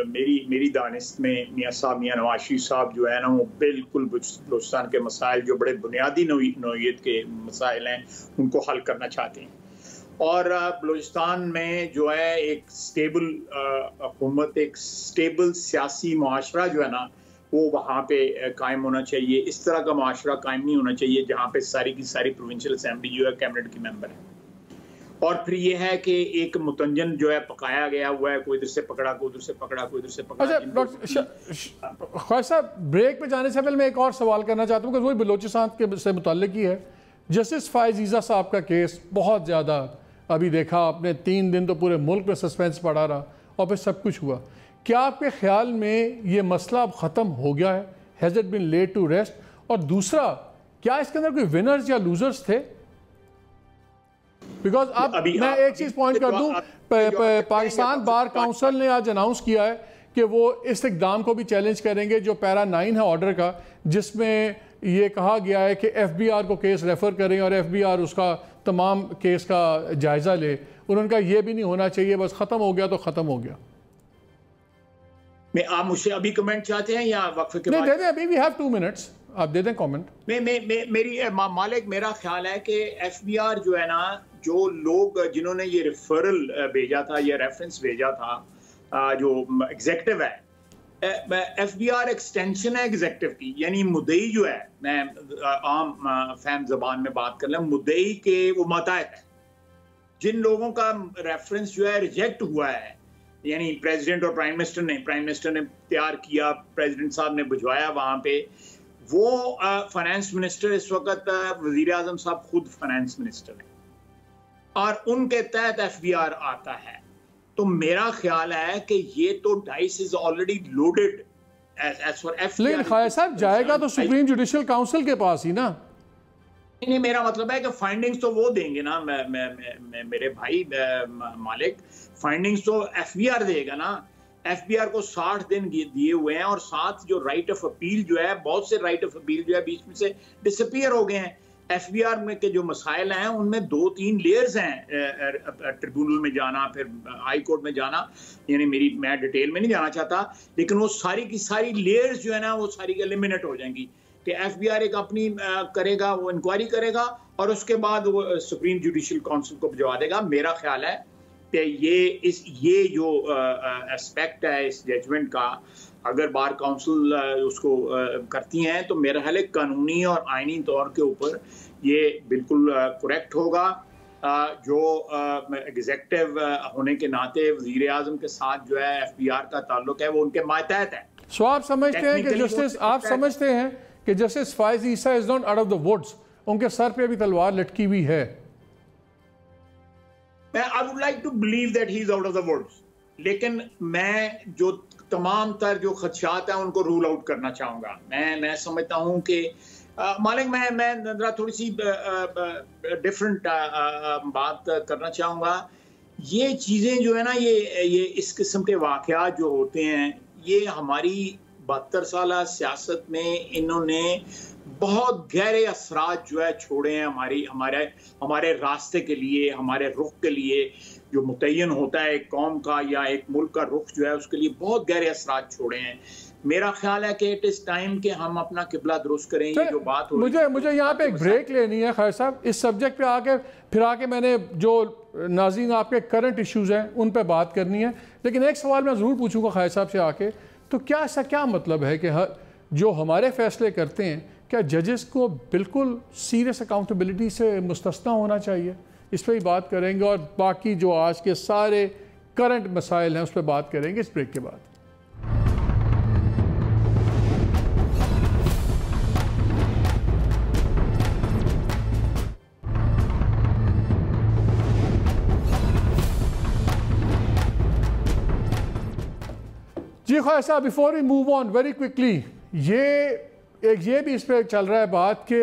मेरी दानिस्त में मियाँ नवाज शरीफ साहब जो है ना, वो बिल्कुल बलूचिस्तान के मसाइल जो बड़े बुनियादी नौइयत के मसाइल हैं उनको हल करना चाहते हैं, और बलूचिस्तान में जो है एक स्टेबल हुकूमत, एक स्टेबल सियासी मुआशरा जो है ना वो वहाँ पे कायम होना चाहिए। इस तरह का मुआशरा कायम नहीं होना चाहिए जहाँ पे सारी की सारी प्रोविंशियल असेंबली जो है कैबिनेट की मेंबर है, और फिर ये है कि एक मुतंजन जो है पकाया गया हुआ है, कोई इधर से पकड़ा, कोई उधर से पकड़ा, कोई इधर से पकड़ा। अच्छा डॉक्टर ख्वाजा साहब, ब्रेक पे जाने से पहले मैं एक और सवाल करना चाहता हूँ कि वही बलूचिस्तान के से मुतल्लिक ही है। जस्टिस फायज़ ईज़ा साहब का केस बहुत ज़्यादा अभी देखा आपने, 3 दिन तो पूरे मुल्क में सस्पेंस पड़ा रहा और फिर सब कुछ हुआ। क्या आपके ख्याल में ये मसला अब ख़त्म हो गया है? Has it been laid to rest? और दूसरा, क्या इसके अंदर कोई विनर्स या लूजर्स थे? बिकॉज अब मैं एक चीज़ पॉइंट कर दूं, पाकिस्तान बार काउंसिल ने आज अनाउंस किया है कि वो इस इक़दाम को भी चैलेंज करेंगे जो पैरा 9 है ऑर्डर का, जिसमें ये कहा गया है कि FBI को केस रेफ़र करें और FBI उसका तमाम केस का जायज़ा ले। उन्होंने कहा यह भी नहीं होना चाहिए, बस ख़त्म हो गया तो ख़त्म हो गया। मैं आप मुझसे अभी कमेंट चाहते हैं या वक्फे के बाद? दे दें, अभी वी हैव 2 मिनट्स, आप दे दें कमेंट। मेरी मालिक, मेरा ख्याल है कि एफबीआर जो है ना, जो लोग जिन्होंने ये रेफरल भेजा था, ये रेफरेंस भेजा था, जो एग्जेक्टिव है, एफबीआर एक्सटेंशन है एग्जेक्टिव की, यानी मुद्दई जो है, मैं आम फैम जबान में बात कर रहा हूँ, मुद्दई के वो मातहत है। जिन लोगों का रेफरेंस जो है रिजेक्ट हुआ है, यानी प्रेसिडेंट और प्राइम मिनिस्टर ने तैयार किया, प्रेसिडेंट साहब ने भिजवाया वहां पे, वो फाइनेंस मिनिस्टर इस वक्त वजीर आजम साहब खुद फाइनेंस मिनिस्टर हैं और उनके तहत एफबीआर आता है। तो मेरा ख्याल है कि ये तो dice is already loaded as for FBR. लेकिन खालिद साहब जाएगा तो सुप्रीम जुडिशियल काउंसिल के पास ही ना। नहीं, मेरा मतलब है कि फाइंडिंग्स तो वो देंगे ना, मेरे भाई मालिक, फाइंडिंग्स तो एफबीआर देगा ना। एफबीआर को 60 दिन दिए हुए हैं और साथ जो राइट ऑफ अपील जो है, बहुत से राइट ऑफ अपील जो है बीच में से डिसअपीयर हो गए हैं। एफबीआर में के जो मसाइल हैं उनमें 2-3 लेयर्स हैं, ट्रिब्यूनल में जाना, फिर हाई कोर्ट में जाना, यानी मैं डिटेल में नहीं जाना चाहता, लेकिन वो सारी की सारी लेयर्स जो है ना, वो सारी एलिमिनेट हो जाएंगी कि एफबीआर एक अपनी करेगा, वो इंक्वायरी करेगा और उसके बाद वो सुप्रीम जुडिशियल काउंसिल को भिजवा देगा। मेरा ख्याल है कि ये जो एस्पेक्ट है इस जजमेंट का, अगर बार काउंसिल उसको करती हैं तो मेरा ख्याल है कानूनी और आईनी तौर के ऊपर ये बिल्कुल करेक्ट होगा। जो एग्जेक्टिव होने के नाते वजीर आजम के साथ जो है एफबीआर का ताल्लुक है, वो उनके मातहत है। सो आप समझते हैं कि जस्टिस, आप समझते हैं कि justice Faez Isa is not out of the woods, उनके सर पे भी तलवार लटकी हुई है? I would like to believe that he is out of the woods, लेकिन मैं जो तमाम तर जो खदशात हैं उनको रूल आउट करना चाहूँगा। मैं समझता हूँ कि मालिक, मैं जरा थोड़ी सी डिफरेंट बात करना चाहूँगा। ये चीज़ें जो है ना, ये इस किस्म के वाक़यात जो होते हैं, ये हमारी 72 साल सियासत में इन्होंने बहुत गहरे असरात जो है छोड़े हैं हमारे रास्ते के लिए, हमारे रुख के लिए। जो मुतय्यन होता है एक कौम का या एक मुल्क का रुख जो है, उसके लिए बहुत गहरे असरात छोड़े हैं। मेरा ख्याल है कि इट इज टाइम कि हम अपना किबला दुरुस्त करें। ये जो बात हो मुझे यहाँ पे एक ब्रेक लेनी है खालिद साहब, इस सब्जेक्ट पे आके फिर आके मैंने जो नाज़रीन आपके करंट इश्यूज हैं उन पे बात करनी है। लेकिन एक सवाल मैं ज़रूर पूछूंगा खालिद साहब से आके, तो क्या ऐसा क्या मतलब है कि जो हमारे फैसले करते हैं, क्या जजेस को बिल्कुल सीरियस अकाउंटेबिलिटी से मुस्तस्ना होना चाहिए? इस पर ही बात करेंगे और बाकी जो आज के सारे करंट मसाइल हैं उस पर बात करेंगे इस ब्रेक के बाद। जी खालिद साहब, before we move on very quickly, ये भी इस पर चल रहा है बात कि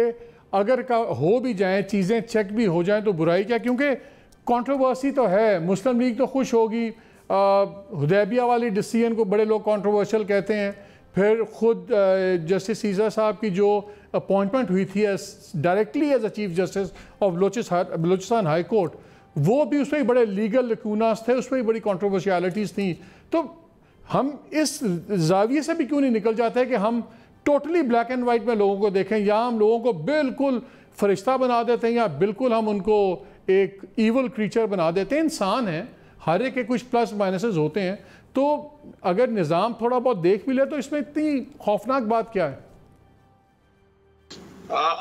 अगर हो भी जाए, चीज़ें चेक भी हो जाएं तो बुराई क्या? क्योंकि कंट्रोवर्सी तो है, मुस्लिम लीग तो खुश होगी, हुदैबिया वाली डिसीजन को बड़े लोग कंट्रोवर्शियल कहते हैं। फिर खुद जस्टिस ईसा साहब की जो अपॉइंटमेंट हुई थी directly as a chief justice of Balochistan high court, वो भी उसमें बड़े लीगल लकूनास थे, उसमें बड़ी कंट्रोवर्शियलिटीज़ थी। तो हम इस जाविये से भी क्यों नहीं निकल जाते कि हम टोटली ब्लैक एंड वाइट में लोगों को देखें, या हम लोगों को बिल्कुल फरिश्ता बना देते हैं, या बिल्कुल हम उनको एक ईवल क्रीचर बना देते हैं? इंसान है, हर एक के कुछ प्लस माइनसेस होते हैं। तो अगर निज़ाम थोड़ा बहुत देख भी ले तो इसमें इतनी खौफनाक बात क्या है?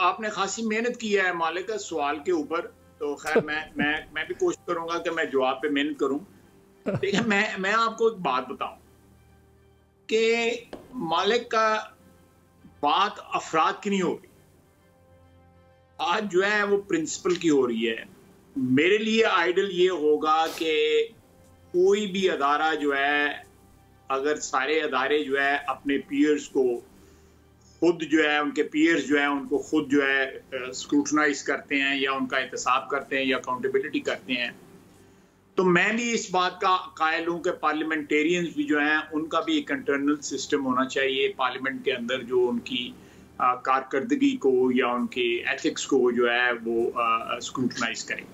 आपने खासी मेहनत की है मालिक सवाल के ऊपर, तो खैर मैं भी कोशिश करूंगा कि मैं जवाब पे मेहनत करूं। देखिए, मैं आपको एक बात बताऊं कि मालिक का बात अफराद की नहीं हो रही, आज जो है वो प्रिंसिपल की हो रही है। मेरे लिए आइडियल ये होगा कि कोई भी अदारा जो है, अगर सारे अदारे जो है अपने पीयर्स को खुद जो है, उनके पीयर्स जो है उनको खुद जो है स्क्रूटनाइज करते हैं या उनका एहतसाब करते हैं या अकाउंटेबिलिटी करते हैं, तो मैं भी इस बात का कायल हूँ कि पार्लियामेंटेरियंस भी जो हैं उनका भी एक इंटरनल सिस्टम होना चाहिए पार्लियामेंट के अंदर, जो उनकी कारकर्दगी को या उनके एथिक्स को जो है वो स्क्रूटनाइज करें।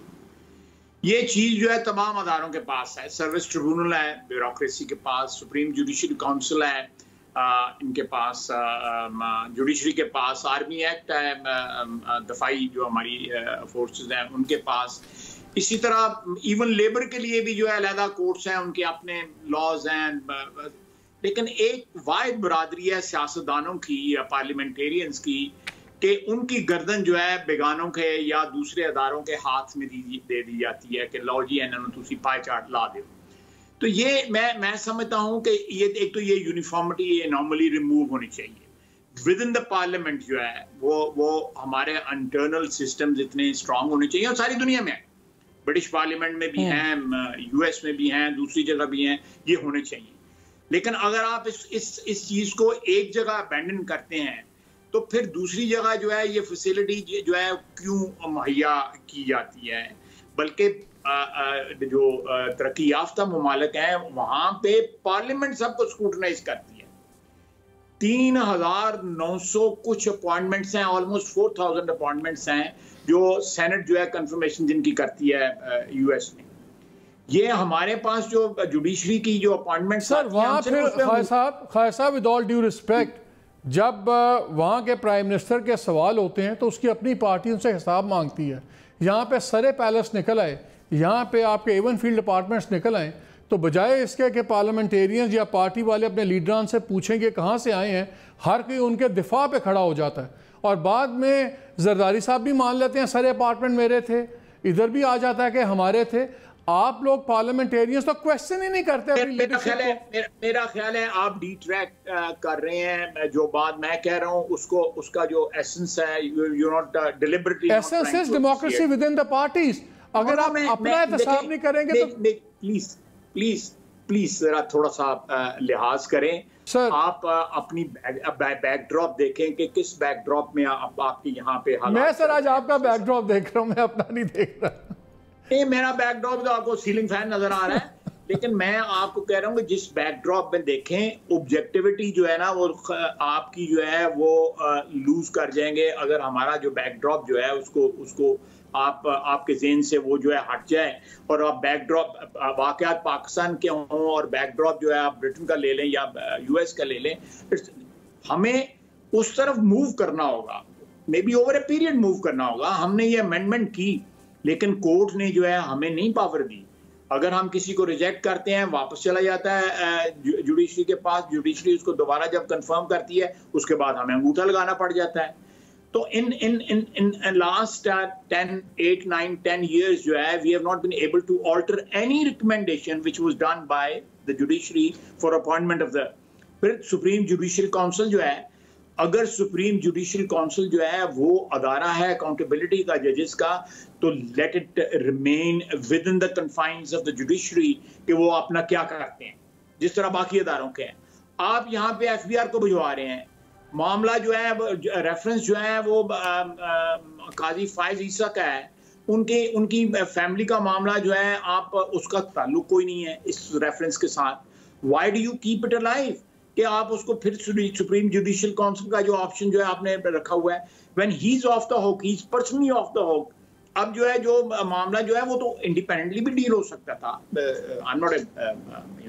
ये चीज जो है तमाम अदारों के पास है। सर्विस ट्रिब्यूनल है ब्यूरोक्रेसी के पास, सुप्रीम जुडिशरी काउंसिल है इनके पास, जुडिशरी के पास, आर्मी एक्ट है, दफाई जो हमारी फोर्सेस हैं उनके पास। इसी तरह इवन लेबर के लिए भी जो है अलहदा कोर्ट्स हैं, उनके अपने लॉज हैं। लेकिन एक वाहिद बरादरी है सियासतदानों की या पार्लियामेंटेरियंस की कि उनकी गर्दन जो है बेगानों के या दूसरे अदारों के हाथ में दे दी जाती है कि लो जी इन्होंने तुसी पाई चार्ट ला दो। तो ये मैं समझता हूँ कि ये एक तो ये यूनिफॉर्मिटी, ये नॉर्मली रिमूव होनी चाहिए विद इन द पार्लियामेंट। जो है वो हमारे इंटरनल सिस्टम्स इतने स्ट्रांग होने चाहिए, और सारी दुनिया में है, ब्रिटिश पार्लियामेंट में भी हैं, यूएस में भी हैं, दूसरी जगह भी हैं, ये होने चाहिए। लेकिन अगर आप इस चीज को एक जगह अबैंडन करते हैं तो फिर दूसरी जगह जो है ये फैसिलिटी जो है क्यों मुहैया की जाती है? बल्कि जो तरक्की याफ्ता मुमालिक हैं वहां पे पार्लियामेंट सबको स्क्रूटनाइज करती है। 3,900 कुछ अपॉइंटमेंट्स हैं, ऑलमोस्ट 4,000 अपॉइंटमेंट्स हैं जो सेनेट जो है कंफर्मेशन जिनकी करती है यूएस में। ये हमारे पास जो जुडिशरी की जो अपॉइंटमेंट सर वहाँ फिर खाय साहब विद ऑल ड्यू रिस्पेक्ट, जब वहाँ के प्राइम मिनिस्टर के सवाल होते हैं तो उसकी अपनी पार्टी उनसे हिसाब मांगती है। यहाँ पे सरे पैलेस निकल आए, यहाँ पे आपके एवन फील्ड डिपार्टमेंट्स निकल आए, तो बजाय इसके कि पार्लियामेंटेरियंस या पार्टी वाले अपने लीडरान से पूछेंगे कहाँ से आए हैं, हर कोई उनके दिफा पे खड़ा हो जाता है। और बाद में जरदारी साहब भी मान लेते हैं सरे अपार्टमेंट मेरे थे, इधर भी आ जाता है कि हमारे थे। आप लोग पार्लियामेंटेरियंस तो क्वेश्चन ही नहीं करते। मेरा ख्याल है आप डिट्रैक्ट कर रहे हैं। जो बात मैं कह रहा हूं उसका जो एसेंस है, you not deliberately, essence is democracy with in the parties. अगर आप अपना एहतसाब नहीं करेंगे तो प्लीज जरा थोड़ा सा लिहाज करें सर। आप अपनी बैकड्रॉप देखें कि किस बैकड्रॉप में आपके यहाँ पे हालात। मैं सर आज आपका बैकड्रॉप देख रहा हूँ, मैं अपना नहीं देख रहा। मेरा बैकड्रॉप तो आपको सीलिंग फैन नजर आ रहा है, लेकिन मैं आपको कह रहा हूँ कि जिस बैकड्रॉप में देखें, ऑब्जेक्टिविटी जो है ना वो आपकी जो है वो लूज कर जाएंगे अगर हमारा जो बैकड्रॉप जो है उसको आपके ज़हन से वो जो है हट जाए और आप बैकड्रॉप वाकयात पाकिस्तान के हों और बैकड्रॉप जो है आप ब्रिटेन का ले लें या यूएस का ले लें। हमें उस तरफ मूव करना होगा, may be over a period move करना होगा। हमने ये अमेंडमेंट की, लेकिन कोर्ट ने जो है हमें नहीं पावर दी। अगर हम किसी को रिजेक्ट करते हैं, वापस चला जाता है जुडिशरी के पास, जुडिशरी उसको दोबारा जब कंफर्म करती है उसके बाद हमें अंगूठा लगाना पड़ जाता है। तो इन लास्ट 10 years जो है we have not been able to alter any recommendation which was done by the judiciary for appointment of the। फिर सुप्रीम जुडिशरी काउंसिल जो है, अगर सुप्रीम जुडिशरी काउंसिल जो है वो अदारा है अकाउंटेबिलिटी का, जजेस का, तो let it remain with in the confines of the judiciary कि वो अपना क्या करते हैं जिस तरह बाकी अदारों के हैं। आप यहाँ पे एफबीआर को भिजवा रहे हैं, मामला जो है रेफरेंस जो है वो काजी फायज ईसा का है, उनकी फैमिली का मामला जो है आप उसका ताल्लुक कोई नहीं है इस रेफरेंस के साथ। Why do you keep it alive कि आप उसको फिर सुप्रीम जुडिशियल काउंसिल का जो ऑप्शन जो है आपने रखा हुआ है, when he is of the hook, he is personally of the hook. अब जो है जो मामला जो है वो तो इंडिपेंडेंटली भी डील हो सकता था। आई एम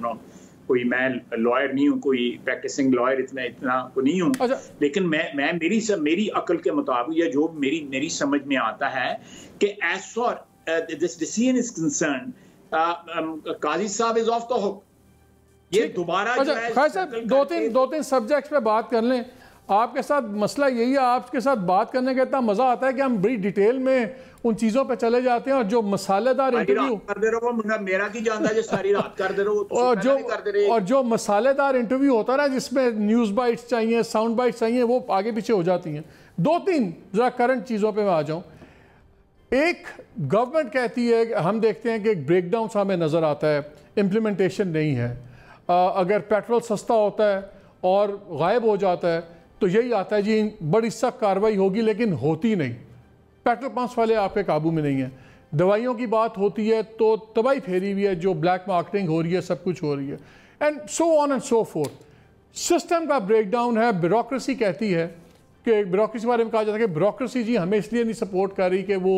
नॉट कोई मैं लॉयर नहीं हूँ, कोई प्रैक्टिसिंग लॉयर इतना को नहीं हूँ। अच्छा। लेकिन मैं मेरी अकल के मुताबिक या जो मेरी समझ में आता है कि as far this decision is concern, Qazi साहब इज ऑफ द हुक। ये दोबारा दो तीन सब्जेक्ट्स पे बात कर लें। आपके साथ मसला यही है, आपके साथ बात करने का इतना मजा आता है कि हम बड़ी डिटेल में उन चीजों पे चले जाते हैं। और जो मसालेदार इंटरव्यू कर दे रहे हो, मेरा की जानता है सारी रात कर दे रहे हो, और जो मसालेदार इंटरव्यू होता है ना जिसमें न्यूज बाइट्स चाहिए, साउंड बाइट्स चाहिए, वो आगे पीछे हो जाती हैं। दो तीन जरा करंट चीज़ों पे मैं आ जाऊँ। एक, गवर्नमेंट कहती है, हम देखते हैं कि एक ब्रेकडाउन हमें नज़र आता है, इम्प्लीमेंटेशन नहीं है। अगर पेट्रोल सस्ता होता है और गायब हो जाता है तो यही आता है जी बड़ी सख्त कार्रवाई होगी, लेकिन होती नहीं। पेट्रोल पंप्स वाले आपके काबू में नहीं है। दवाइयों की बात होती है तो तबाही फेरी हुई है, जो ब्लैक मार्केटिंग हो रही है, सब कुछ हो रही है, and so on and so fourth. System का ब्रेकडाउन है। ब्यूरोक्रेसी कहती है कि ब्यूरोक्रेसी के बारे में कहा जाता है कि ब्यूरोक्रेसी जी हमें इसलिए नहीं सपोर्ट कर रही कि वो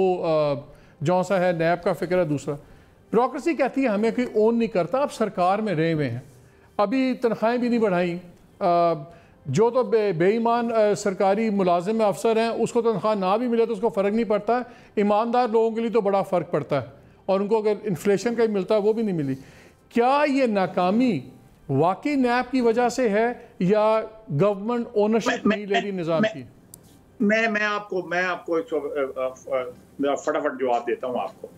जौन सा है, नैब का फिक्र है दूसरा। ब्यूरोक्रेसी कहती है हमें कोई ओन नहीं करता, आप सरकार में रहे हुए हैं, अभी तनख्वाहें भी नहीं बढ़ाई, जो तो बेईमान सरकारी मुलाजिम अफसर हैं उसको तनख्वाह ना भी मिले तो उसको फ़र्क नहीं पड़ता, ईमानदार लोगों के लिए तो बड़ा फ़र्क पड़ता है, और उनको अगर इन्फ्लेशन का ही मिलता है वो भी नहीं मिली। क्या ये नाकामी वाकई नैब की वजह से है या गवर्नमेंट ओनरशिप नहीं ले रही निज़ाम की? मैं आपको फटाफट जवाब देता हूं आपको।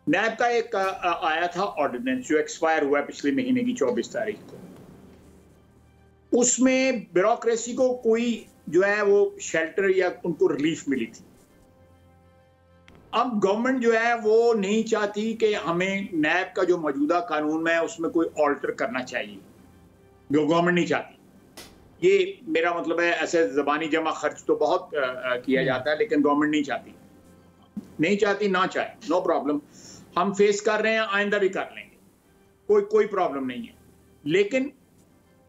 नैब का एक आया था ऑर्डिनेंस जो एक्सपायर हुआ पिछले महीने की 24 तारीख को। उसमें ब्यूरोक्रेसी को कोई जो है वो शेल्टर या उनको रिलीफ मिली थी। अब गवर्नमेंट जो है वो नहीं चाहती कि हमें नैब का जो मौजूदा कानून है उसमें कोई ऑल्टर करना चाहिए, जो गवर्नमेंट नहीं चाहती। ये मेरा मतलब है, ऐसे ज़बानी जमा खर्च तो बहुत किया जाता है, लेकिन गवर्नमेंट नहीं चाहती ना चाहे, नो प्रॉब्लम, हम फेस कर रहे हैं, आइंदा भी कर लेंगे, कोई प्रॉब्लम नहीं है। लेकिन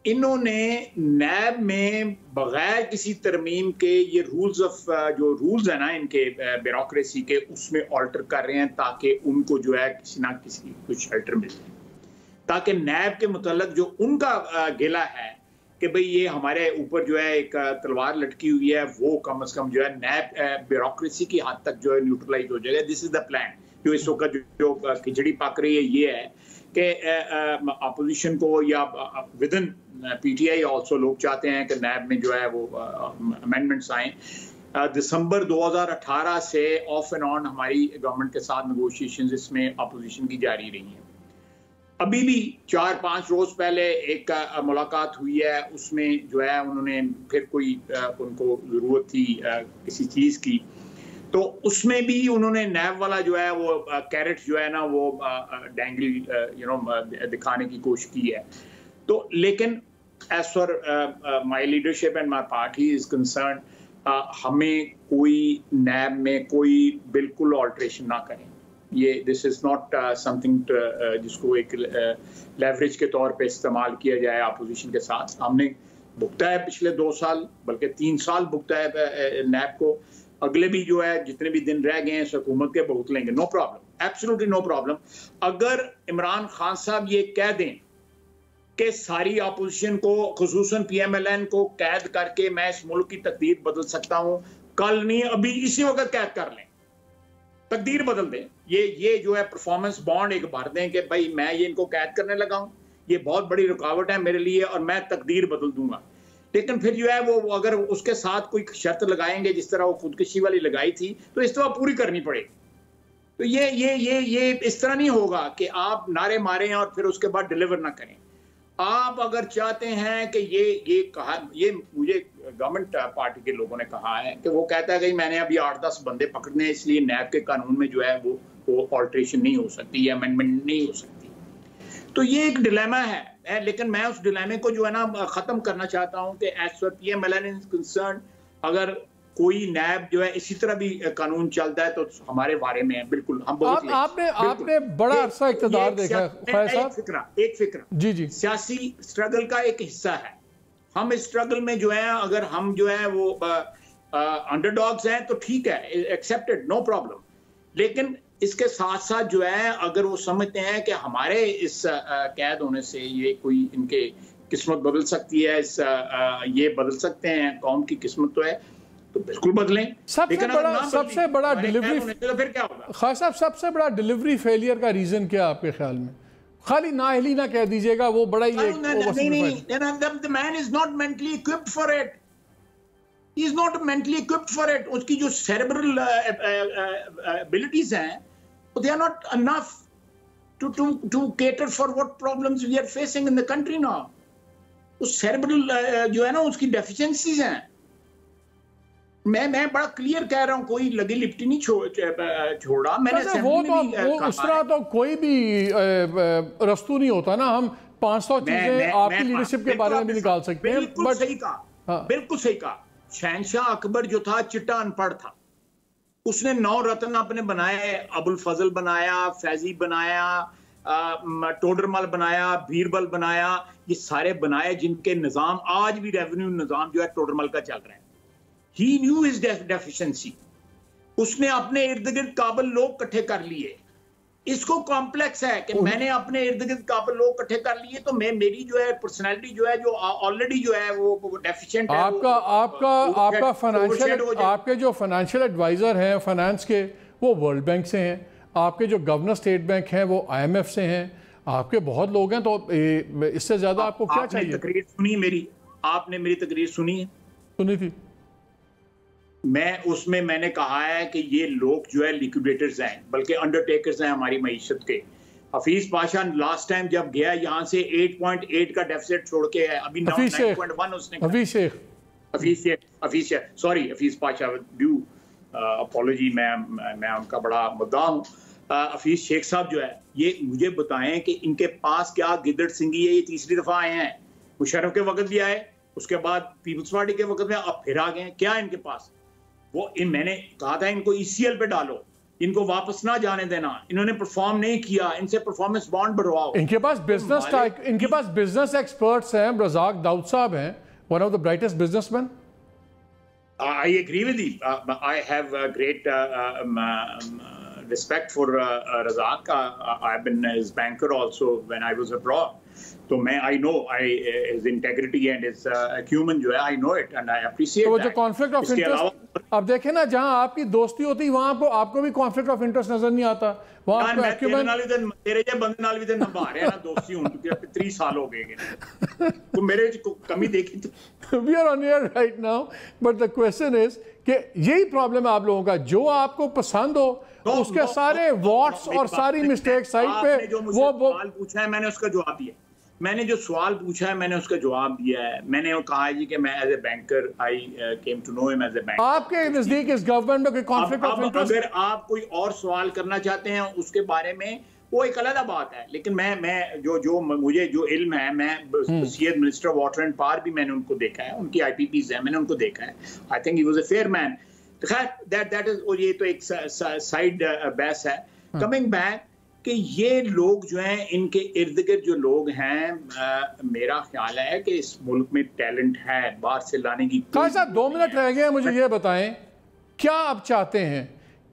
इन्होंने नैब में बगैर किसी तरमीम के ये जो रूल्स है ना इनके ब्यूरोक्रेसी के, उसमें ऑल्टर कर रहे हैं ताकि उनको जो है किसी ना किसी कुछ शेल्टर मिल जाए, ताकि नैब के मुतल्लक जो उनका गिला है कि भाई ये हमारे ऊपर जो है एक तलवार लटकी हुई है, वो कम से कम जो है नैब ब्यूरोक्रेसी की हद तक जो है न्यूट्रलाइज हो जाएगा। This is the plan. जो इस वक्त जो खिचड़ी पक रही है ये है कि अपोजिशन को या विद इन पीटीआई ऑल्सो लोग चाहते हैं कि नैब में जो है वो अमेंडमेंट्स आए। दिसंबर 2018 से ऑफ एंड ऑन हमारी गवर्नमेंट के साथ नेगोशिएशंस इसमें अपोजिशन की जारी रही हैं। अभी भी 4-5 रोज पहले एक मुलाकात हुई है, उसमें जो है उन्होंने फिर कोई उनको ज़रूरत थी किसी चीज़ की, तो उसमें भी उन्होंने नैब वाला जो है वो कैरेट जो है ना वो डैंगली दिखाने की कोशिश की है। तो लेकिन as for my leadership and my party is concern, हमें कोई नैब में कोई बिल्कुल ऑल्ट्रेशन ना करें। ये दिस इज नॉट समथिंग जिसको एक लेवरेज के तौर पे इस्तेमाल किया जाए अपोजिशन के साथ। हमने भुगता है पिछले 2 साल बल्कि 3 साल भुगता है नैब को, अगले भी जो है जितने भी दिन रह गए हैं हुकूमत के भुगत लेंगे, no problem, absolutely no problem. अगर इमरान खान साहब ये कह दें कि सारी अपोजिशन को खुसूसन PMLN को कैद करके मैं इस मुल्क की तकदीर बदल सकता हूं, कल नहीं अभी इसी वक्त कैद कर लें, तकदीर बदल दें, ये जो है परफॉर्मेंस बॉन्ड एक भर दें कि भाई मैं ये इनको कैद करने लगा हूं, ये बहुत बड़ी रुकावट है मेरे लिए और मैं तकदीर बदल दूंगा। लेकिन फिर जो है वो अगर उसके साथ कोई शर्त लगाएंगे जिस तरह वो खुदकुशी वाली लगाई थी, तो इस तरह पूरी करनी पड़ेगी। तो ये इस तरह नहीं होगा कि आप नारे मारें और फिर उसके बाद डिलीवर ना करें। आप अगर चाहते हैं कि ये मुझे गवर्नमेंट पार्टी के लोगों ने कहा है कि वो कहता है कि मैंने अभी 8-10 बंदे पकड़ने हैं, इसलिए नैब के कानून में जो है वो ऑल्ट्रेशन नहीं हो सकती या अमेंडमेंट नहीं हो सकती। तो ये एक डिलेमा है, लेकिन मैं उस डिलेमे को जो है ना खत्म करना चाहता हूं कि as for PMLN is concern, अगर कोई नैब जो है इसी तरह भी कानून चलता है तो हमारे बारे में है, बिल्कुल हम बहुत आपने बड़ा अरसा इक़्तिदार देखा है। एक फिक्र जी सियासी स्ट्रगल का एक हिस्सा है। हम इस स्ट्रगल में जो है अगर हम जो है वो अंडरडॉग्स हैं तो ठीक है, एक्सेप्टेड, नो प्रॉब्लम। लेकिन इसके साथ साथ जो है अगर वो समझते हैं कि हमारे इस कैद होने से ये कोई इनके किस्मत बदल सकती है, ये बदल सकते हैं, कौम की किस्मत तो है, तो बिल्कुल बदलें। सबसे बड़ा डिलीवरी तो फिर क्या होगा? खान साहब, सबसे बड़ा डिलीवरी फेलियर का रीजन क्या आपके ख्याल में? खाली नाअहली ना कह दीजिएगा, वो बड़ा ही the man is not mentally equipped for it. He is not mentally equipped for it. उसकी जो cerebral abilities हैं, they are not enough to cater for what problems we are facing in the country now. उस cerebral जो है ना उसकी deficiencies हैं। मैं बड़ा क्लियर कह रहा हूँ, कोई लगी लिपटी नहीं छोड़ा मैंने। वो उस तरह तो कोई भी रस्तू नहीं होता ना, हम 500 चीजें आपकी लीडरशिप के बारे में भी निकाल सकते हैं। बिल्कुल सही कहा, बिल्कुल सही कहा। शहनशाह अकबर जो था चिट्टा अनपढ़ था, उसने 9 रत्न अपने बनाए, अबुल फजल बनाया, फैजी बनाया, टोडरमल बनाया, बीरबल बनाया, ये सारे बनाए जिनके निजाम आज भी रेवेन्यू निजाम जो है टोडरमल का चल रहा है। He knew his deficiency. उसने अपने इर्द गिर्द काबिल लोग इकट्ठे कर लिए। इसको कॉम्प्लेक्स है कि मैंने अपने इर्द गिर्द काबिल लोग इकट्ठे कर लिए, तो मेरी जो है पर्सनैलिटी जो है, जो ऑलरेडी जो है वो डेफिशिएंट है। आपका फाइनेंशियल, आपके जो फाइनेंशियल एडवाइजर हैं फाइनेंस के, वो वर्ल्ड बैंक से हैं। आपके जो गवर्नर स्टेट बैंक हैं वो IMF से हैं। आपके बहुत लोग हैं, तो इससे ज्यादा आपको क्या चाहिए? तकरीर सुनी मेरी, आपने मेरी तकरीर सुनी है? सुनी थी। मैं उसमें मैंने कहा है कि ये लोग जो है लिक्विडेटर्स हैं, बल्कि अंडरटेकर्स हैं हमारी मईशत के। हफीज पाशा लास्ट टाइम जब गया यहाँ से 8.8 का डेफिसिट छोड़ के है, अभी 9.1 उसने। हफीज पाशा, ड्यू अपॉलजी, मैं उनका बड़ा मुद्दा हूँ। हफीज शेख साहब जो है, ये मुझे बताएं कि इनके पास क्या गिदड़ सिंगी है? ये तीसरी दफा आए हैं। मुशर्रफ के वक्त भी आए, उसके बाद पीपल्स पार्टी के वक्त में, अब फिर आ गए। क्या इनके पास? मैंने कहा था इनको ECL पे डालो, इनको वापस ना जाने देना। इन्होंने परफॉर्म नहीं किया, इनसे परफॉर्मेंस बॉन्ड बढ़वाओ। इनके पास बिजनेस एक्सपर्ट्स हैं। रज़ाक दाऊद साहब हैं, one of the brightest businessman. I agree with you. I have great respect for Razak. I've been his banker also when I was abroad. तो मैं I know his integrity and his acumen जो है, I know it and I appreciate तो that. जो conflict of interest, अब देखें ना, जहां आपकी दोस्ती होती वहां आपको भी कॉन्फ्लिक्ट ऑफ इंटरेस्ट नजर नहीं आता। वहां आपको एक्यूमेन, तेरे जे बंदे नाल भी ते नभा रहे हैं ना दोस्ती, हुन क्योंकि 3 साल हो गए। तो मेरे कमी देखी तो we are on air right now, but the question is कि यही प्रॉब्लम है आप लोगों का, जो आपको पसंद हो उसके सारे वॉट्स और सारी मिस्टेक साइड पे। जो मुझे सवाल पूछा है मैंने उसका जवाब दिया। मैंने जो सवाल पूछा है मैंने उसका जवाब दिया है। मैंने वो कहा है जी कि मैं as a banker I came to know him as a banker. आपके नजदीक इस गवर्नमेंट में कोई कॉन्फ्लिक्ट ऑफ इंटरेस्ट? अगर आप कोई और सवाल करना चाहते हैं उसके बारे में, वो एक अलग बात है। लेकिन मैं जो मुझे जो इल्म है, मैं CM minister of water and power भी मैंने उनको देखा है, उनकी IPPs है, मैंने उनको देखा है। I think he was a fair man. खैर दैट इज, और ये तो एक साइड बहस है। कमिंग बैक कि ये लोग जो हैं, इनके इर्द गिर्द जो लोग हैं, मेरा ख्याल है कि इस मुल्क में टैलेंट है, बाहर से लाने की। साहब 2 मिनट रह गए, मुझे ये बताएं, क्या आप चाहते हैं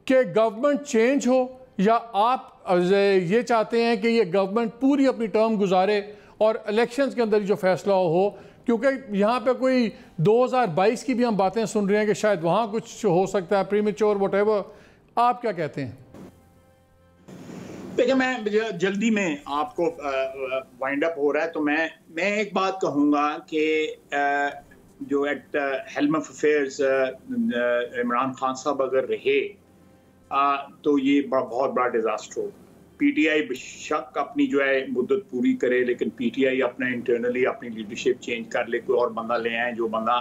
कि गवर्नमेंट चेंज हो, या आप ये चाहते हैं कि ये गवर्नमेंट पूरी अपनी टर्म गुजारे और इलेक्शंस के अंदर जो फैसला हो? क्योंकि यहाँ पे कोई 2022 की भी हम बातें सुन रहे हैं कि शायद वहाँ कुछ हो सकता है, प्रीमेच्योर व्हाटएवर। आप क्या कहते हैं? देखिए, मैं जल्दी में आपको वाइंड अप हो रहा है, तो मैं एक बात कहूँगा कि जो at helm of affairs Imran Khan साहब अगर रहे तो ये बहुत बड़ा डिजास्टर होगा। PTI बेशक अपनी जो है मुद्दत पूरी करे, लेकिन PTI अपना इंटरनली अपनी लीडरशिप चेंज कर ले, कोई और बंदा ले आए जो बंदा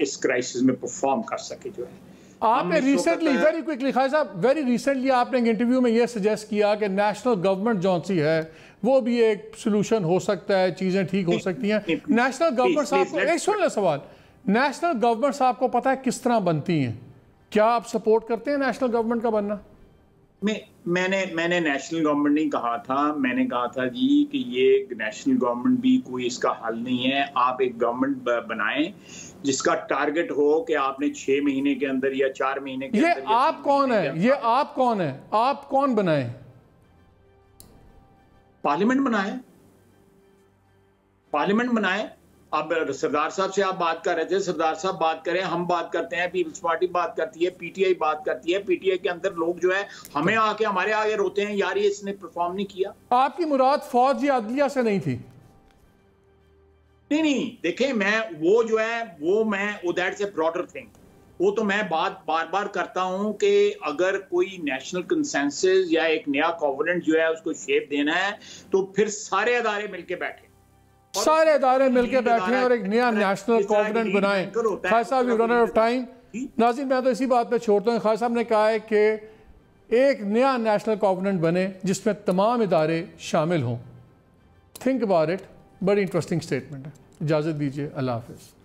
इस क्राइसिस में परफॉर्म कर सके। जो है आपने रिसेंटली, वेरी क्विकली खान साहब, वेरी रिसेंटली आपने एक इंटरव्यू में ये सजेस्ट किया कि नेशनल गवर्नमेंट जौन सी है वो भी एक सोल्यूशन हो सकता है, चीज़ें ठीक हो सकती हैं। नेशनल गवर्नमेंट साहब को एक सुन ले सवाल, नेशनल गवर्नमेंट साहब को पता है किस तरह बनती हैं? क्या आप सपोर्ट करते हैं नेशनल गवर्नमेंट का बनना? मैंने नेशनल गवर्नमेंट नहीं कहा था, मैंने कहा था जी कि ये नेशनल गवर्नमेंट भी कोई इसका हल नहीं है। आप एक गवर्नमेंट बनाएं जिसका टारगेट हो कि आपने 6 महीने के अंदर या 4 महीने के अंदर। ये आप कौन है? ये आप कौन है? आप कौन बनाए? पार्लियामेंट बनाए, पार्लियामेंट बनाए। अब सरदार साहब से आप बात कर रहे थे, सरदार साहब बात करें, हम बात करते हैं, पीपल्स पार्टी बात करती है, PTI बात करती है। PTI के अंदर लोग जो है हमें आके हमारे आगे रोते हैं, यार ये इसने परफॉर्म नहीं किया। आपकी मुराद फौज या अदलिया से नहीं थी? नहीं, देखें, मैं वो जो है वो दैट्स ए ब्रॉडर थिंग। वो तो मैं बात बार बार करता हूं कि अगर कोई नेशनल कंसेंसस या एक नया कॉन्वेनेंट जो है उसको शेप देना है तो फिर सारे अदारे मिलके बैठे, सारे इदारे मिलकर बैठे और एक नया नेशनल कॉन्वेनेंट बनाएं। खान साहब, we run out of time. नाज़रीन, मैं तो इसी बात पे छोड़ता हूँ। खान साहब ने कहा है कि एक नया नेशनल कॉन्वेनेंट बने जिसमें तमाम इदारे शामिल हों। थिंक अबाउट इट, बड़ी इंटरेस्टिंग स्टेटमेंट है। इजाज़त दीजिए, अल्लाह हाफ़िज़।